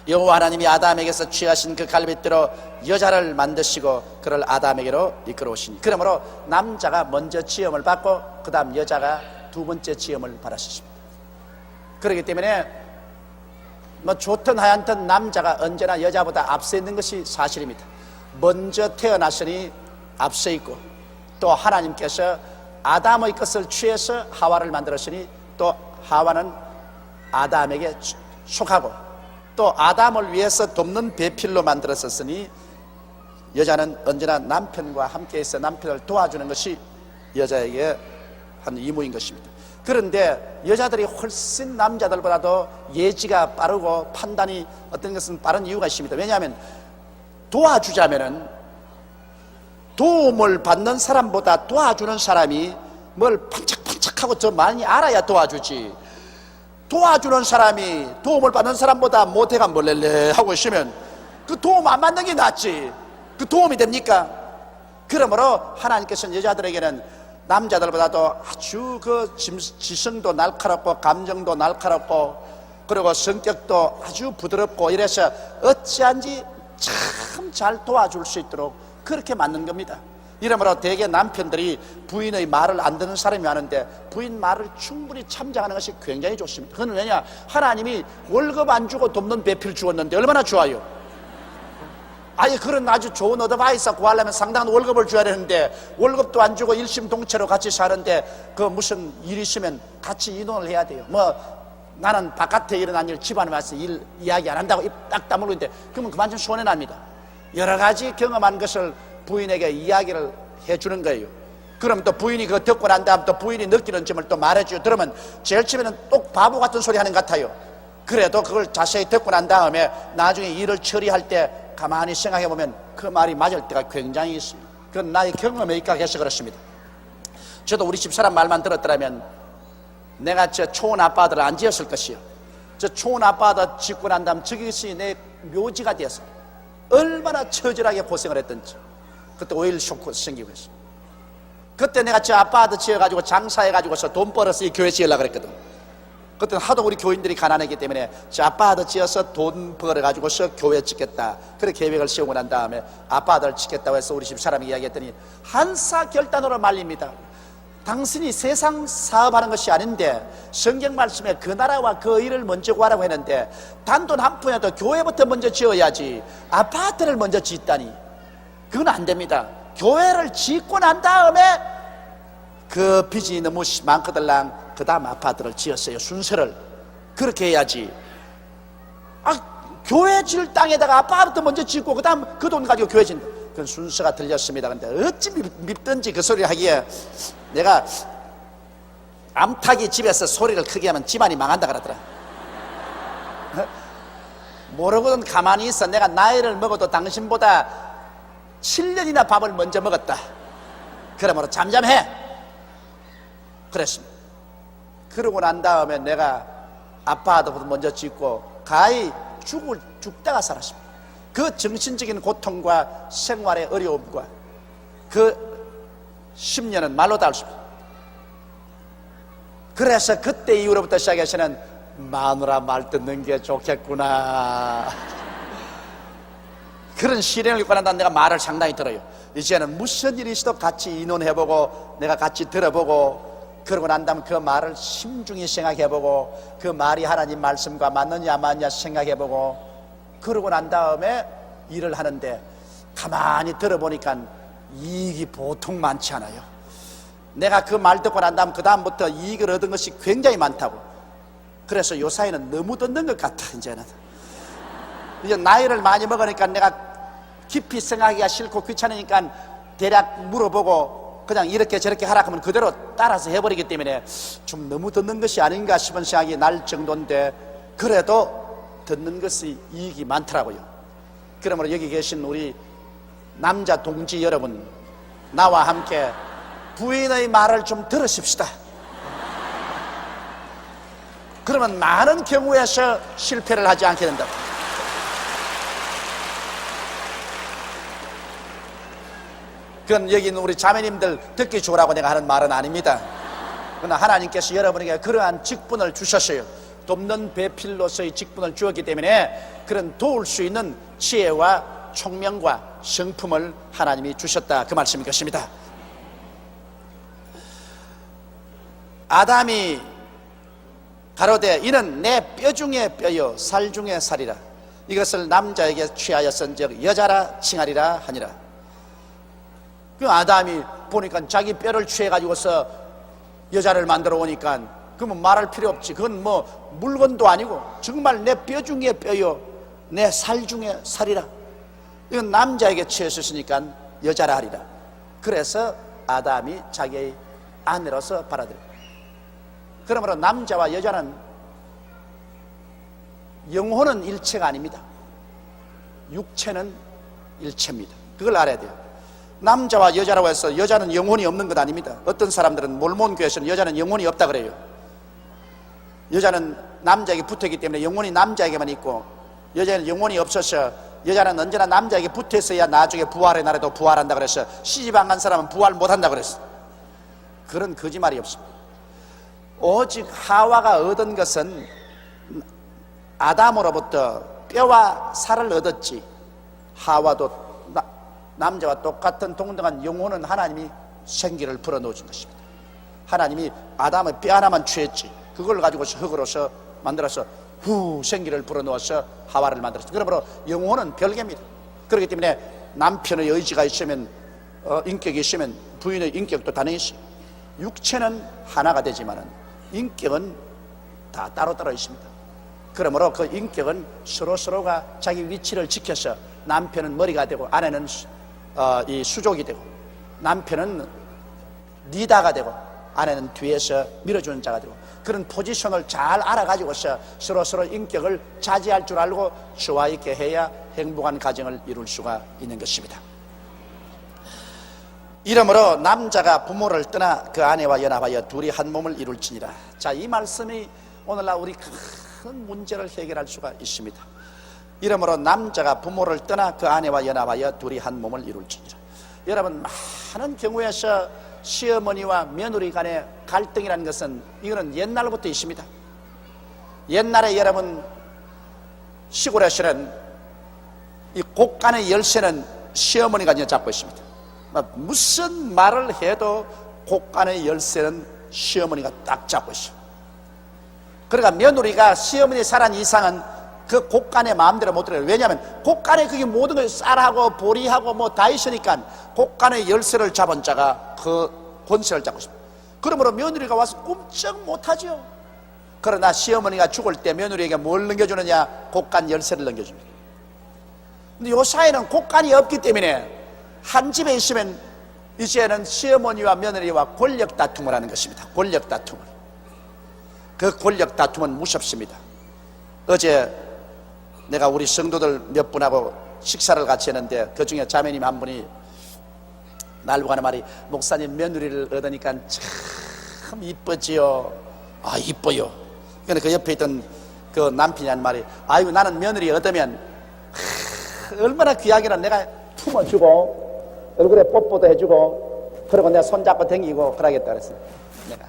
여호와 하나님이 아담에게서 취하신 그 갈빗대로 여자를 만드시고 그를 아담에게로 이끌어오시니 그러므로 남자가 먼저 지음을 받고 그 다음 여자가 두 번째 지음을 받았습니다. 그렇기 때문에 뭐 좋든 하얀든 남자가 언제나 여자보다 앞서 있는 것이 사실입니다. 먼저 태어났으니 앞서 있고, 또 하나님께서 아담의 것을 취해서 하와를 만들었으니 또 하와는 아담에게 속하고, 또 아담을 위해서 돕는 배필로 만들었었으니 여자는 언제나 남편과 함께해서 남편을 도와주는 것이 여자에게 한 의무인 것입니다. 그런데 여자들이 훨씬 남자들보다도 예지가 빠르고 판단이 어떤 것은 빠른 이유가 있습니다. 왜냐하면 도와주자면은 도움을 받는 사람보다 도와주는 사람이 뭘 반짝반짝하고 더 많이 알아야 도와주지, 도와주는 사람이 도움을 받는 사람보다 못해가 몰렐레 하고 있으면 그 도움 안 받는 게 낫지. 그 도움이 됩니까? 그러므로 하나님께서는 여자들에게는 남자들보다도 아주 그 지성도 날카롭고 감정도 날카롭고 그리고 성격도 아주 부드럽고 이래서 어찌한지 참 잘 도와줄 수 있도록 그렇게 만든 겁니다. 이러므로 대개 남편들이 부인의 말을 안 듣는 사람이 많은데 부인 말을 충분히 참작하는 것이 굉장히 좋습니다. 그건 왜냐? 하나님이 월급 안 주고 돕는 배필 주었는데 얼마나 좋아요. 아예 그런 아주 좋은 어드바이스 구하려면 상당한 월급을 줘야 되는데 월급도 안 주고 일심동체로 같이 사는데 그 무슨 일 있으면 같이 의논을 해야 돼요. 뭐 나는 바깥에 일어난 일 집안에 와서 일 이야기 안 한다고 입 딱 다물고 있는데 그러면 그만 좀 손해납니다. 여러 가지 경험한 것을 부인에게 이야기를 해주는 거예요. 그럼 또 부인이 그거 듣고 난 다음 또 부인이 느끼는 점을 또 말해줘요. 그러면 제일 처음에는 똑 바보 같은 소리 하는 것 같아요. 그래도 그걸 자세히 듣고 난 다음에 나중에 일을 처리할 때 가만히 생각해 보면 그 말이 맞을 때가 굉장히 있습니다. 그건 나의 경험에 입각해서 그렇습니다. 저도 우리 집 사람 말만 들었더라면 내가 저 초원 아빠들을 안 지었을 것이요. 저 초원 아빠들 짓고 난 다음 저것이 내 묘지가 되었어요. 얼마나 처절하게 고생을 했던지. 그때 오일 쇼크 생기고 했어요. 그때 내가 저 아파트 지어가지고 장사해가지고서 돈 벌어서 이 교회 지으려고 그랬거든. 그때는 하도 우리 교인들이 가난했기 때문에 저 아파트 지어서 돈 벌어가지고서 교회 짓겠다. 그렇게 계획을 세우고 난 다음에 아파트를 짓겠다고 해서 우리 집 사람이 이야기했더니 한사결단으로 말립니다. 당신이 세상 사업하는 것이 아닌데 성경 말씀에 그 나라와 그 일을 먼저 구하라고 했는데 단돈 한 푼이라도 교회부터 먼저 지어야지 아파트를 먼저 짓다니 그건 안 됩니다. 교회를 짓고 난 다음에 그 빚이 너무 많거들랑 그 다음 아파트를 지었어요. 순서를 그렇게 해야지. 교회 질 땅에다가 아파트 먼저 짓고 그 다음 그 돈 가지고 교회 짓는 그건 순서가 들렸습니다. 근데 어찌 밉든지 그 소리 하기에 내가 암탉이 집에서 소리를 크게 하면 집안이 망한다 그러더라. 모르고는 가만히 있어. 내가 나이를 먹어도 당신보다 7년이나 밥을 먼저 먹었다. 그러므로 잠잠해. 그랬습니다. 그러고 난 다음에 내가 아빠도 먼저 짓고 가히 죽다가 살았습니다. 그 정신적인 고통과 생활의 어려움과 그 10년은 말로 다 할 수 없습니다. 그래서 그때 이후로부터 시작해서는 마누라 말 듣는 게 좋겠구나 그런 시련을 겪고 난 다음에 내가 말을 상당히 들어요. 이제는 무슨 일이 있어도 같이 의논해보고 내가 같이 들어보고 그러고 난 다음에 그 말을 심중히 생각해보고 그 말이 하나님 말씀과 맞느냐 안 맞느냐 생각해보고 그러고 난 다음에 일을 하는데 가만히 들어보니까 이익이 보통 많지 않아요. 내가 그 말 듣고 난 다음 그 다음부터 이익을 얻은 것이 굉장히 많다고. 그래서 요사이는 너무 듣는 것 같아. 이제 나이를 많이 먹으니까 내가 깊이 생각하기가 싫고 귀찮으니까 대략 물어보고 그냥 이렇게 저렇게 하라 하면 그대로 따라서 해버리기 때문에 좀 너무 듣는 것이 아닌가 싶은 생각이 날 정도인데 그래도 듣는 것이 이익이 많더라고요. 그러므로 여기 계신 우리 남자 동지 여러분, 나와 함께 부인의 말을 좀 들으십시다. 그러면 많은 경우에서 실패를 하지 않게 된다. 그건 여기 있는 우리 자매님들 듣기 좋으라고 내가 하는 말은 아닙니다. 그러나 하나님께서 여러분에게 그러한 직분을 주셨어요. 돕는 배필로서의 직분을 주었기 때문에 그런 도울 수 있는 지혜와 총명과 성품을 하나님이 주셨다, 그 말씀인 것입니다. 아담이 가로되 이는 내 뼈 중에 뼈요 살 중에 살이라. 이것을 남자에게 취하였은즉 여자라 칭하리라 하니라. 그 아담이 보니까 자기 뼈를 취해가지고서 여자를 만들어 오니까 그러면 말할 필요 없지. 그건 뭐 물건도 아니고 정말 내 뼈 중에 뼈요 내 살 중에 살이라. 이건 남자에게 취했으니까 여자라 하리라. 그래서 아담이 자기의 아내로서 받아들여. 그러므로 남자와 여자는 영혼은 일체가 아닙니다. 육체는 일체입니다. 그걸 알아야 돼요. 남자와 여자라고 해서 여자는 영혼이 없는 것 아닙니다. 어떤 사람들은 몰몬교에서는 여자는 영혼이 없다 그래요. 여자는 남자에게 붙어있기 때문에 영혼이 남자에게만 있고 여자는 영혼이 없어서 여자는 언제나 남자에게 붙어있어야 나중에 부활의 날에도 부활한다 그래서 시집 안 간 사람은 부활 못한다 그랬어. 그런 거짓말이 없습니다. 오직 하와가 얻은 것은 아담으로부터 뼈와 살을 얻었지, 하와도 남자와 똑같은 동등한 영혼은 하나님이 생기를 불어넣어준 것입니다. 하나님이 아담의 뼈 하나만 취했지, 그걸 가지고 흙으로서 만들어서 생기를 불어넣어서 하와를 만들었습니다. 그러므로 영혼은 별개입니다. 그렇기 때문에 남편의 의지가 있으면 인격이 있으면 부인의 인격도 당연히 있어요. 육체는 하나가 되지만은 인격은 다 따로따로 있습니다. 그러므로 그 인격은 서로가 자기 위치를 지켜서 남편은 머리가 되고 아내는 이 수족이 되고, 남편은 리더가 되고 아내는 뒤에서 밀어주는 자가 되고, 그런 포지션을 잘 알아가지고서 서로 인격을 차지할 줄 알고 조화 있게 해야 행복한 가정을 이룰 수가 있는 것입니다. 이러므로 남자가 부모를 떠나 그 아내와 연합하여 둘이 한 몸을 이룰지니라. 자, 이 말씀이 오늘날 우리 큰 문제를 해결할 수가 있습니다. 이러므로 남자가 부모를 떠나 그 아내와 연합하여 둘이 한 몸을 이룰지니라. 여러분, 많은 경우에서 시어머니와 며느리 간의 갈등이라는 것은 이거는 옛날부터 있습니다. 옛날에 여러분 시골에서는 이 곳간의 열쇠는 시어머니가 잡고 있습니다. 무슨 말을 해도 곳간의 열쇠는 시어머니가 딱 잡고 있어요. 그러니까 며느리가 시어머니 살한 이상은 그 곳간의 마음대로 못 들어요. 왜냐하면 곳간에 그게 모든 걸 쌀하고 보리하고 뭐 다 있으니까 곳간의 열쇠를 잡은 자가 그 권세를 잡고 있습니다. 그러므로 며느리가 와서 꼼짝 못하죠. 그러나 시어머니가 죽을 때 며느리에게 뭘 넘겨주느냐? 곳간 열쇠를 넘겨줍니다. 근데 요 사이는 곳간이 없기 때문에 한 집에 있으면 이제는 시어머니와 며느리와 권력 다툼을 하는 것입니다. 권력 다툼을. 그 권력 다툼은 무섭습니다. 어제 내가 우리 성도들 몇 분하고 식사를 같이 했는데 그 중에 자매님 한 분이 날고 하는 말이, 목사님 며느리를 얻으니까 참 이쁘지요. 아, 이뻐요. 그런데 그 옆에 있던 그 남편이 하는 말이, 아이고 나는 며느리 얻으면 얼마나 귀하게나 내가 품어주고 얼굴에 뽀뽀도 해주고 그리고 내가 손잡고 댕기고 그러겠다 그랬어요. 내가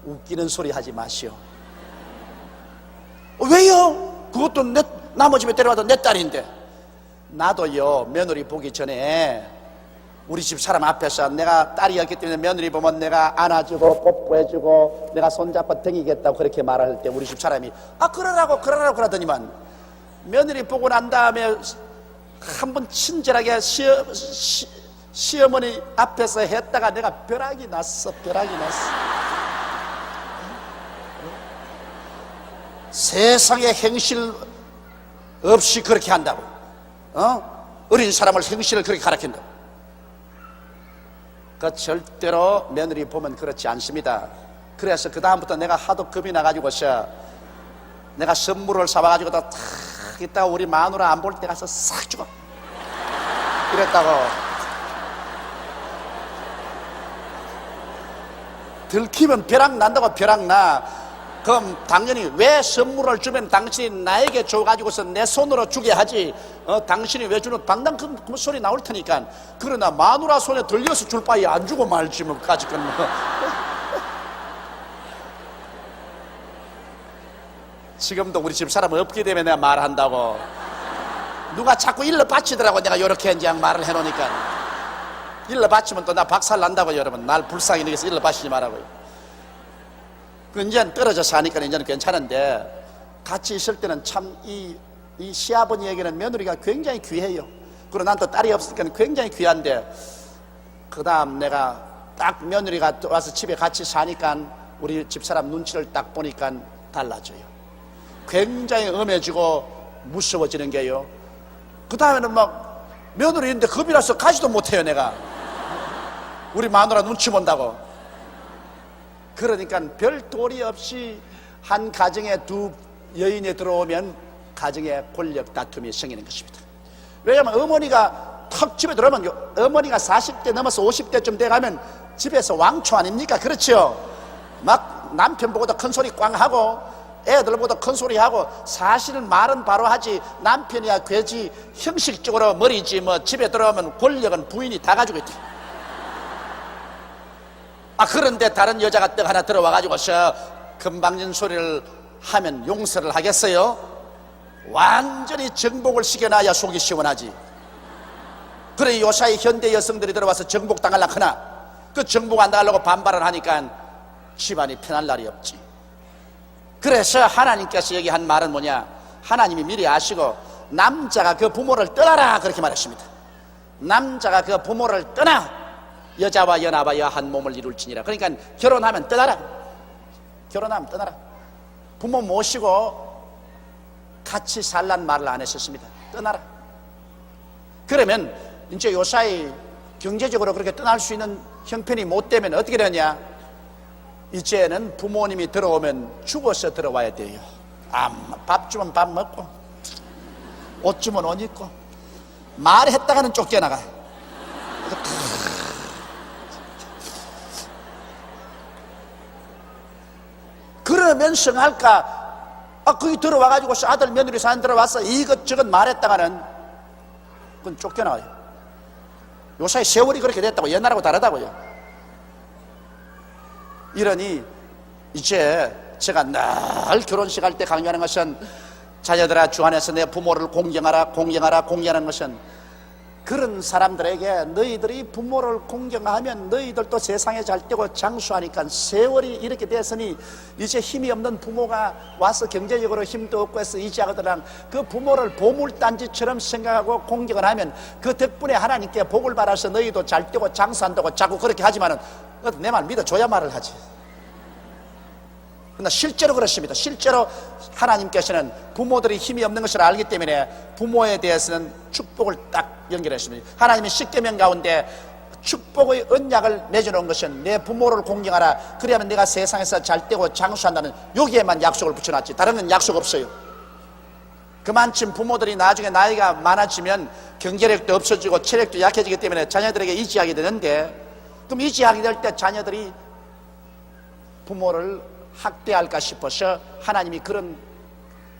웃기는 소리 하지 마시오. 왜요? 그것도 남의 집에 데려와도 내 딸인데. 나도요, 며느리 보기 전에 우리 집 사람 앞에서 내가 딸이었기 때문에 며느리 보면 내가 안아주고 뽀뽀해주고 내가 손잡고 댕기겠다고 그렇게 말할 때 우리 집 사람이 그러라고 그러더니만 며느리 보고 난 다음에 한번 친절하게 시어머니 앞에서 했다가 내가 벼락이 났어. 세상에 행실 없이 그렇게 한다고, 어린 사람을 행실을 그렇게 가르친다고. 그 절대로 며느리 보면 그렇지 않습니다. 그래서 그 다음부터 내가 하도 겁이 나가지고서 내가 선물을 사와가지고 탁 있다가 우리 마누라 안 볼 때 가서 싹 주고 이랬다고. 들키면 벼락 난다고. 벼락 나. 그럼 당연히 왜 선물을 주면 당신이 나에게 줘가지고서 내 손으로 주게 하지, 당신이 왜 주는 방당 그 소리 나올 테니까. 그러나 마누라 손에 들려서 줄 바에 안 주고 말지 뭐까지 건 뭐. 지금도 우리 집 사람 없게 되면 내가 말한다고. 누가 자꾸 일러 바치더라고. 내가 요렇게 이제 말을 해놓으니까. 일러 바치면 또 나 박살 난다고. 여러분, 날 불쌍히 여기서 일러 바치지 말라고요. 이제는 떨어져 사니까 이제는 괜찮은데 같이 있을 때는 참 이 이 시아버니에게는 며느리가 굉장히 귀해요. 그리고 난 또 딸이 없으니까 굉장히 귀한데, 그 다음 내가 딱 며느리가 와서 집에 같이 사니까 우리 집사람 눈치를 딱 보니까 달라져요. 굉장히 엄해지고 무서워지는 게요. 그 다음에는 막 며느리인데 겁이 나서 가지도 못해요. 내가 우리 마누라 눈치 본다고. 그러니까 별 도리 없이 한 가정에 두 여인이 들어오면 가정에 권력 다툼이 생기는 것입니다. 왜냐하면 어머니가 턱 집에 들어오면, 어머니가 40대 넘어서 50대쯤 돼가면 집에서 왕초 아닙니까? 그렇죠? 막 남편 보고도 큰 소리 꽝 하고 애들 보고도 큰 소리 하고, 사실은 말은 바로 하지 남편이야 괴지 형식적으로 머리지 뭐 집에 들어오면 권력은 부인이 다 가지고 있다. 그런데 다른 여자가 떡 하나 들어와가지고서 금방진 소리를 하면 용서를 하겠어요? 완전히 정복을 시켜놔야 속이 시원하지. 그래 요사이 현대 여성들이 들어와서 정복 당하려고 하나, 그 정복 안 당하려고 반발을 하니까 집안이 편할 날이 없지. 그래서 하나님께서 여기 한 말은 뭐냐, 하나님이 미리 아시고 남자가 그 부모를 떠나라 그렇게 말했습니다. 남자가 그 부모를 떠나 여자와 연합하여 한 몸을 이룰지니라. 그러니까 결혼하면 떠나라. 결혼하면 떠나라. 부모 모시고 같이 살란 말을 안 했었습니다. 떠나라. 그러면 이제 요사이 경제적으로 그렇게 떠날 수 있는 형편이 못 되면 어떻게 되냐, 이제는 부모님이 들어오면 죽어서 들어와야 돼요. 밥 주면 밥 먹고, 옷 주면 옷 입고, 말했다가는 쫓겨나가. 그러면 성할까? 거기 들어와가지고 아들 며느리 사연 들어와서 이것저것 말했다가는 그건 쫓겨나와요. 요사이 세월이 그렇게 됐다고, 옛날하고 다르다고요. 이러니 이제 제가 늘 결혼식 할 때 강요하는 것은, 자녀들아 주 안에서 내 부모를 공경하라, 공경하라, 공경하는 것은, 그런 사람들에게 너희들이 부모를 공경하면 너희들도 세상에 잘 되고 장수하니까, 세월이 이렇게 됐으니 이제 힘이 없는 부모가 와서 경제적으로 힘도 없고 해서 이지하거든, 그 부모를 보물단지처럼 생각하고 공경을 하면 그 덕분에 하나님께 복을 받아서 너희도 잘 되고 장수한다고 자꾸 그렇게 하지만은 내 말 믿어줘야 말을 하지. 그러나 실제로 그렇습니다. 실제로 하나님께서는 부모들이 힘이 없는 것을 알기 때문에 부모에 대해서는 축복을 딱 연결했습니다. 하나님이 십계명 가운데 축복의 언약을 맺어놓은 것은 내 부모를 공경하라, 그래야만 내가 세상에서 잘 되고 장수한다는, 여기에만 약속을 붙여놨지 다른 건 약속 없어요. 그만큼 부모들이 나중에 나이가 많아지면 경제력도 없어지고 체력도 약해지기 때문에 자녀들에게 의지하게 되는데, 그럼 의지하게 될 때 자녀들이 부모를 학대할까 싶어서 하나님이 그런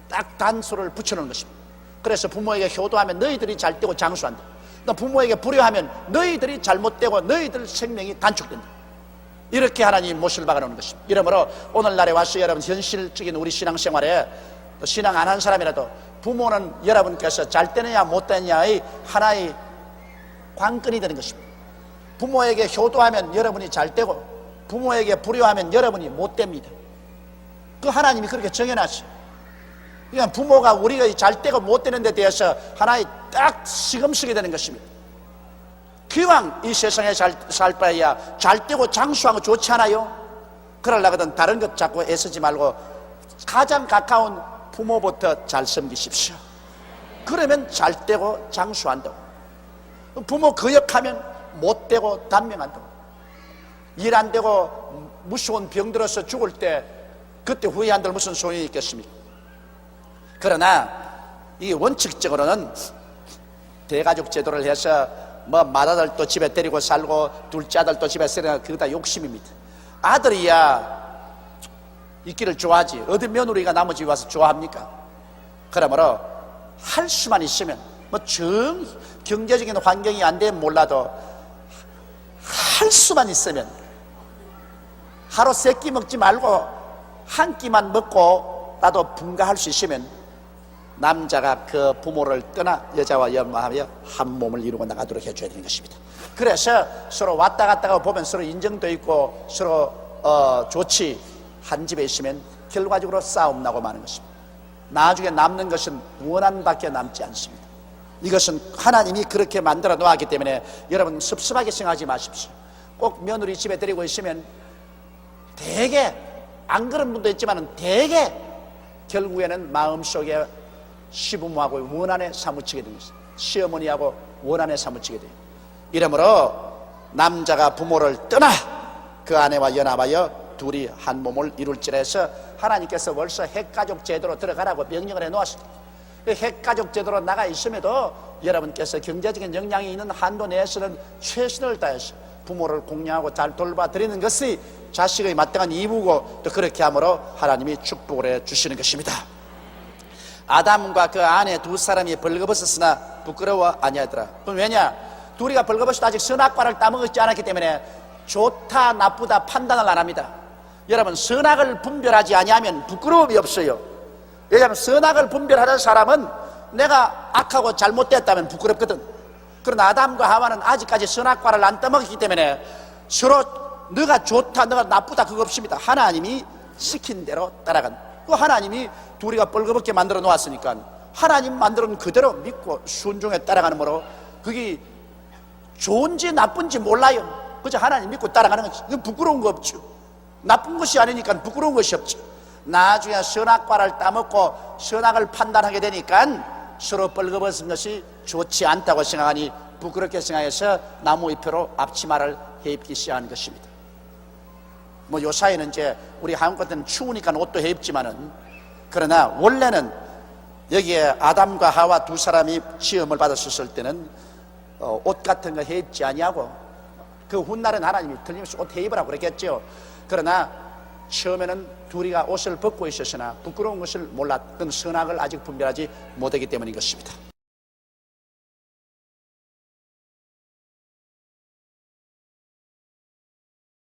딱 단서를 붙여놓은 것입니다. 그래서 부모에게 효도하면 너희들이 잘 되고 장수한다, 또 부모에게 불효하면 너희들이 잘못되고 너희들 생명이 단축된다. 이렇게 하나님이 못을 박아놓은 것입니다. 이러므로 오늘날에 와서 여러분 현실적인 우리 신앙생활에, 또 신앙 안 한 사람이라도 부모는 여러분께서 잘 되느냐 못 되느냐의 하나의 관건이 되는 것입니다. 부모에게 효도하면 여러분이 잘 되고 부모에게 불효하면 여러분이 못 됩니다. 그 하나님이 그렇게 정해놨어요. 그러니까 부모가 우리가 잘 되고 못 되는 데 대해서 하나의 딱 시금 쓰게 되는 것입니다. 기왕 이 세상에 살 바에야 잘 되고 장수하고 좋지 않아요? 그러려거든 다른 것 자꾸 애쓰지 말고 가장 가까운 부모부터 잘 섬기십시오. 그러면 잘 되고 장수한다고. 부모 거역하면 못 되고 단명한다고. 일 안 되고 무서운 병 들어서 죽을 때 그때 후회한들 무슨 소용이 있겠습니까? 그러나 이 원칙적으로는 대가족 제도를 해서 뭐 맏아들도 집에 데리고 살고 둘째 아들도 집에 살고, 그거 다 욕심입니다. 아들이야 있기를 좋아하지 어디 며느리가 나머지 와서 좋아합니까? 그러므로 할 수만 있으면, 뭐 경제적인 환경이 안 되면 몰라도 할 수만 있으면 하루 3끼 먹지 말고 한 끼만 먹고 나도 분가할 수 있으면 남자가 그 부모를 떠나 여자와 연합하여 한 몸을 이루고 나가도록 해줘야 되는 것입니다. 그래서 서로 왔다 갔다 보면 서로 인정도 있고 서로 좋지, 한 집에 있으면 결과적으로 싸움 나고 마는 것입니다. 나중에 남는 것은 원한밖에 남지 않습니다. 이것은 하나님이 그렇게 만들어 놓았기 때문에 여러분 섭섭하게 생각하지 마십시오. 꼭 며느리 집에 데리고 있으면 대개, 안 그런 분도 있지만 대개 결국에는 마음속에 시부모하고 원한에 사무치게 됩니다. 시어머니하고 원한에 사무치게 돼요. 이러므로 남자가 부모를 떠나 그 아내와 연합하여 둘이 한 몸을 이룰지라 해서 하나님께서 벌써 핵가족 제도로 들어가라고 명령을 해 놓았습니다. 그 핵가족 제도로 나가 있음에도 여러분께서 경제적인 역량이 있는 한도 내에서는 최선을 다해서 부모를 공양하고 잘 돌봐드리는 것이 자식의 마땅한義務고 또 그렇게 함으로 하나님이 축복을 해 주시는 것입니다. 아담과 그 아내 두 사람이 벌거벗었으나 부끄러워 아니하더라. 그럼 왜냐? 둘이가 벌거벗어도 아직 선악과를 따먹지 않았기 때문에 좋다 나쁘다 판단을 안 합니다. 여러분 선악을 분별하지 아니하면 부끄러움이 없어요. 왜냐하면 선악을 분별하는 사람은 내가 악하고 잘못됐다면 부끄럽거든. 그러나 아담과 하와는 아직까지 선악과를 안 따먹었기 때문에 서로 너가 좋다 너가 나쁘다 그거 없습니다. 하나님이 시킨 대로 따라간, 그 하나님이 둘이가 벌거벗게 만들어 놓았으니까 하나님 만들은 그대로 믿고 순종에 따라가는 거로 그게 좋은지 나쁜지 몰라요. 그저 하나님 믿고 따라가는 거지. 이건 부끄러운 거 없죠. 나쁜 것이 아니니까 부끄러운 것이 없죠. 나중에 선악과를 따먹고 선악을 판단하게 되니까 서로 벌거벗은 것이 좋지 않다고 생각하니 부끄럽게 생각해서 나무 잎으로 앞치마를 해입기 시작하는 것입니다. 뭐 요사이는 이제 우리 한국 같은 추우니까 옷도 해입지만은, 그러나 원래는 여기에 아담과 하와 두 사람이 시험을 받았을 때는 옷 같은 거 해입지 아니하고 그 훗날은 하나님이 틀림없이 옷 해입으라고 그랬겠죠. 그러나 처음에는 둘이가 옷을 벗고 있었으나 부끄러운 것을 몰랐던 선악을 아직 분별하지 못하기 때문인 것입니다.